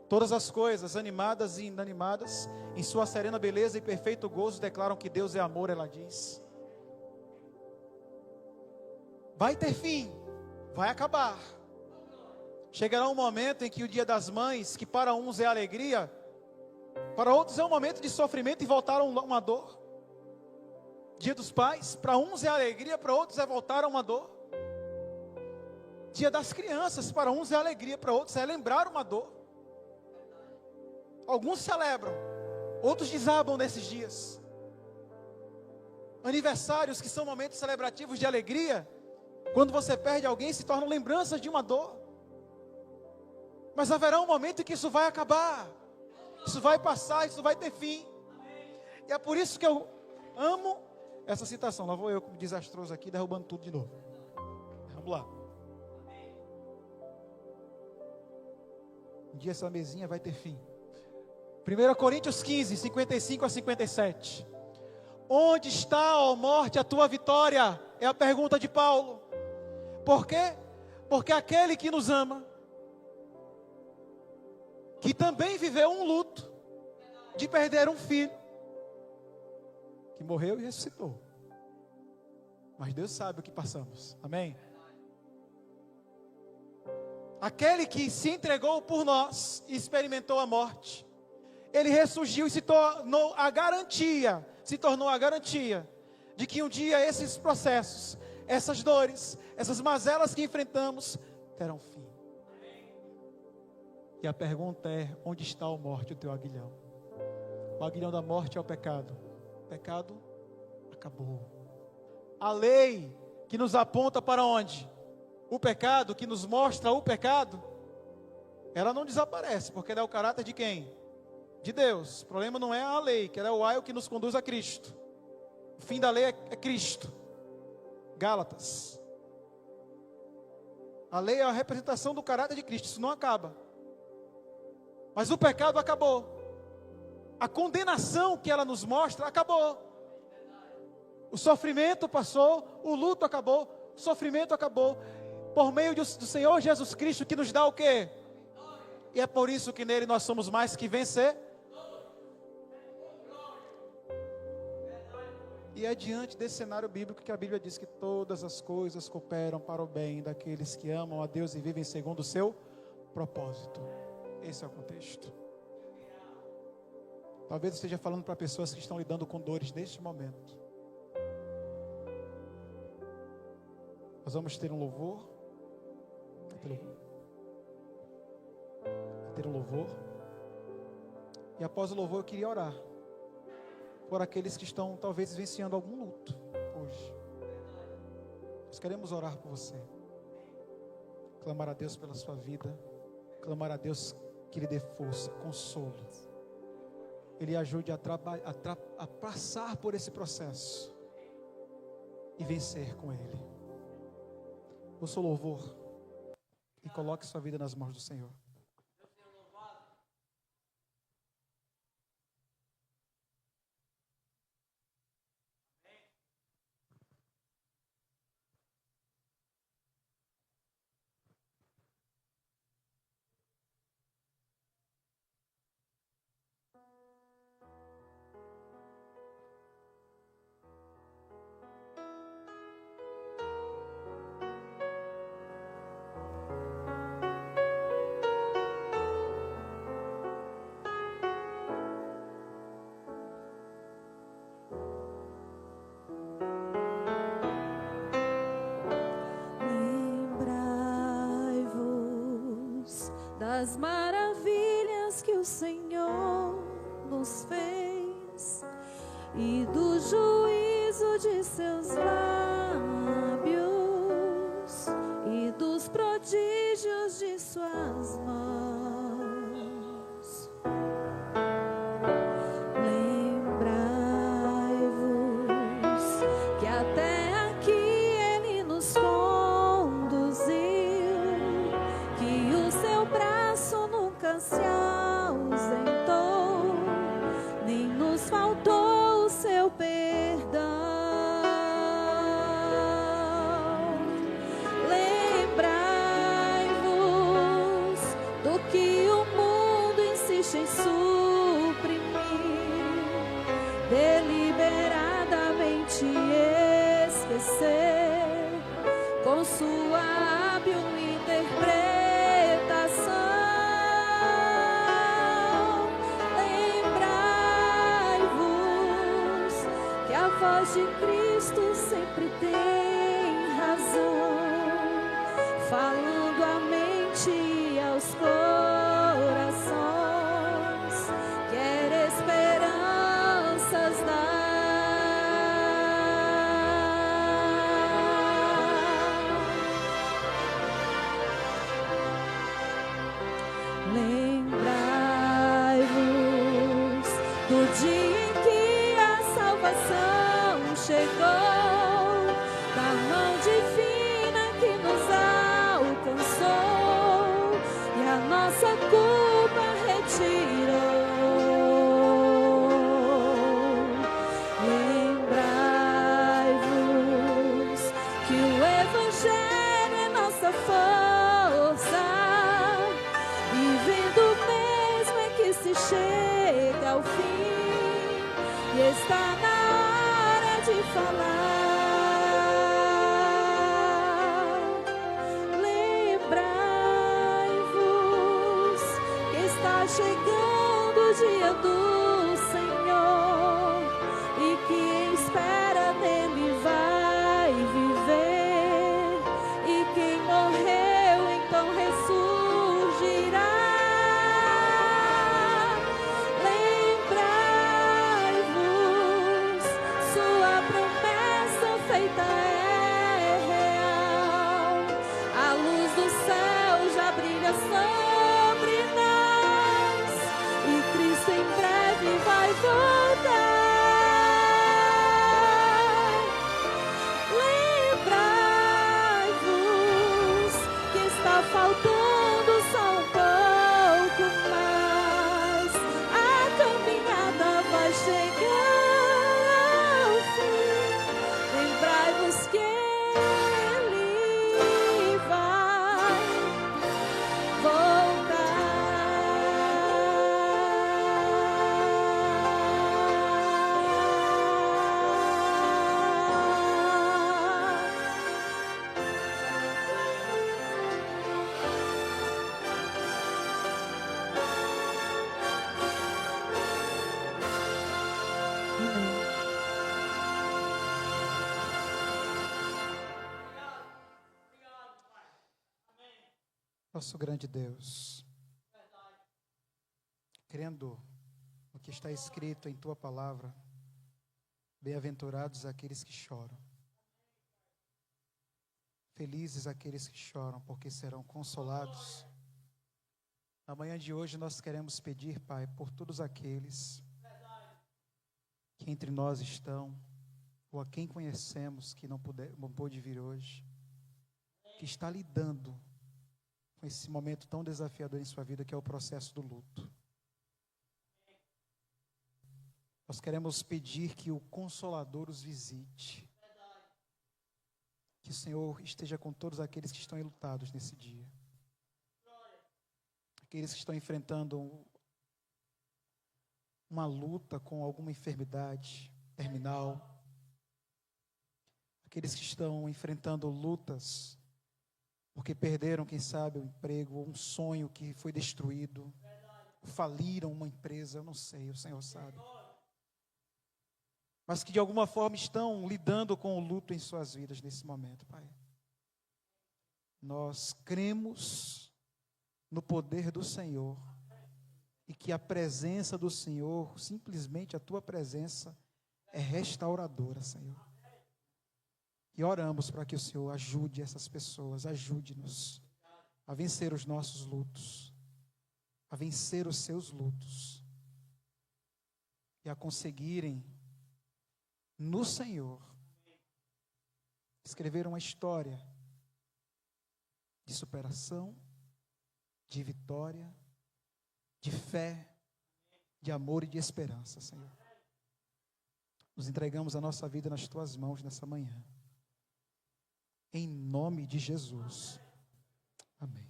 Todas as coisas, animadas e inanimadas, em sua serena beleza e perfeito gozo, declaram que Deus é amor, ela diz. Vai ter fim, vai acabar. Chegará um momento em que o dia das mães, que para uns é alegria, para outros é um momento de sofrimento e voltar a uma dor. Dia dos pais, para uns é alegria, para outros é voltar a uma dor. Dia das crianças, para uns é alegria, para outros é lembrar uma dor. Alguns celebram, outros desabam nesses dias. Aniversários que são momentos celebrativos de alegria, quando você perde alguém, se tornam lembranças de uma dor. Mas haverá um momento em que isso vai acabar, isso vai passar, isso vai ter fim. E é por isso que eu amo essa citação. Lá vou eu, desastroso aqui, derrubando tudo de novo. Vamos lá. Um dia essa mesinha vai ter fim. 1 Coríntios 15, 55 a 57. Onde está, ó morte, a tua vitória? É a pergunta de Paulo. Por quê? Porque aquele que nos ama, que também viveu um luto de perder um filho, que morreu e ressuscitou. Mas Deus sabe o que passamos. Amém? Aquele que se entregou por nós e experimentou a morte, ele ressurgiu e se tornou a garantia de que um dia esses processos, essas dores, essas mazelas que enfrentamos, terão fim. E a pergunta é: onde está, ó morte, o teu aguilhão? O aguilhão da morte é o pecado. O pecado acabou. A lei que nos aponta para onde? O pecado, que nos mostra o pecado, ela não desaparece, porque ela é o caráter de quem? De Deus. O problema não é a lei, que ela é o aio que nos conduz a Cristo. O fim da lei é Cristo. Gálatas. A lei é a representação do caráter de Cristo, isso não acaba. Mas o pecado acabou. A condenação que ela nos mostra acabou. O sofrimento passou, o luto acabou, o sofrimento acabou. Por meio do Senhor Jesus Cristo, que nos dá o quê? E é por isso que nele nós somos mais que vencer. E é diante desse cenário bíblico que a Bíblia diz que todas as coisas cooperam para o bem daqueles que amam a Deus e vivem segundo o seu propósito. Esse é o contexto. Talvez eu esteja falando para pessoas que estão lidando com dores neste momento. Nós vamos ter um louvor. Ter um louvor. E após o louvor eu queria orar por aqueles que estão talvez vivenciando algum luto hoje. Nós queremos orar por você. Clamar a Deus pela sua vida. Clamar a Deus que lhe dê força, consolo. Ele ajude a passar por esse processo e vencer com Ele. Ouça o louvor e coloque sua vida nas mãos do Senhor. Das maravilhas que o Senhor nos fez e do juízo de seus lábios e dos prodígios de suas mãos. Lembrai-vos que até aqui Ele nos conduziu, que o seu braço nunca se ausentou, nem nos faltou o seu perdão. Lembrai-vos do que o mundo insiste em suprimir, deliberadamente esquecer, com sua hábil interpretação. Lembrai-vos que a voz de Cristo sempre tem razão, falando à mente e aos corações, quer esperanças dar. Lembrai-vos do dia em que a salvação chegou, da mão divina que nos alcançou e a nossa culpa retirou. Lembrai-vos que o Evangelho é nossa força, e vendo mesmo é que se chega ao fim, e está na hora de falar. Lembrai-vos que está chegando o dia do Senhor, e que em espera nele vai viver, e quem morreu então ressurgirá. Lembrai-vos, sua promessa feita é real, a luz do céu já brilha sobre nós, e Cristo em breve vai voltar. Lembrai-vos que está faltando só um pouco mais, a caminhada vai chegar ao fim. Lembrai-vos que Ele vai voltar. Nosso grande Deus, crendo no que está escrito em Tua palavra, bem-aventurados aqueles que choram. Felizes aqueles que choram, porque serão consolados. Na manhã de hoje nós queremos pedir, Pai, por todos aqueles que entre nós estão, ou a quem conhecemos que não pôde vir hoje, que está lidando com esse momento tão desafiador em sua vida, que é o processo do luto. Nós queremos pedir que o Consolador os visite. Que o Senhor esteja com todos aqueles que estão enlutados nesse dia. Aqueles que estão enfrentando uma luta com alguma enfermidade terminal. Aqueles que estão enfrentando lutas porque perderam, quem sabe, o emprego, ou um sonho que foi destruído. Faliram uma empresa, eu não sei, o Senhor sabe. Mas que de alguma forma estão lidando com o luto em suas vidas nesse momento, Pai. Nós cremos no poder do Senhor e que a presença do Senhor, simplesmente a Tua presença, é restauradora, Senhor. E oramos para que o Senhor ajude essas pessoas, ajude-nos a vencer os nossos lutos, a vencer os seus lutos e a conseguirem no Senhor escrever uma história de superação, de vitória, de fé, de amor e de esperança, Senhor. Nos entregamos a nossa vida nas Tuas mãos nessa manhã. Em nome de Jesus. Amém.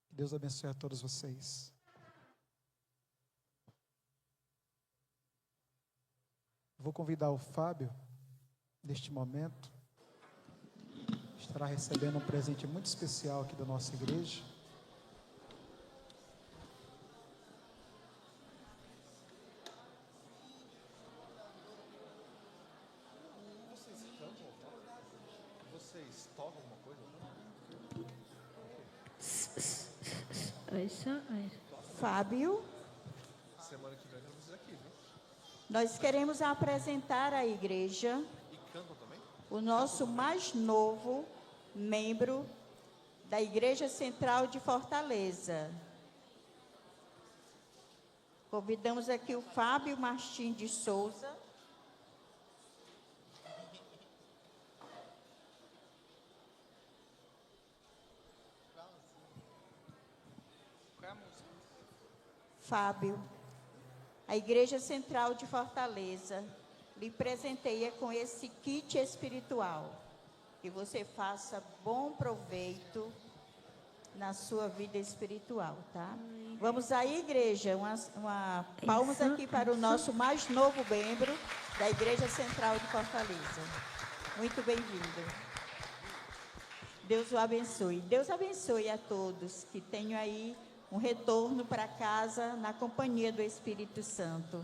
Que Deus abençoe a todos vocês. Vou convidar o Fábio, neste momento, estará recebendo um presente muito especial aqui da nossa igreja. Vocês tocam alguma coisa? Fábio, Semana que vem eu vou aqui, viu? nós queremos apresentar à igreja E cantam também? o nosso mais novo membro da Igreja Central de Fortaleza. Convidamos aqui o Fábio Martins de Souza. Fábio, a Igreja Central de Fortaleza lhe presenteia com esse kit espiritual. Que você faça bom proveito na sua vida espiritual, tá? Vamos aí, igreja, palmas aqui para o nosso mais novo membro da Igreja Central de Fortaleza. Muito bem-vindo. Deus o abençoe. Deus abençoe a todos que tenham aí um retorno para casa na companhia do Espírito Santo.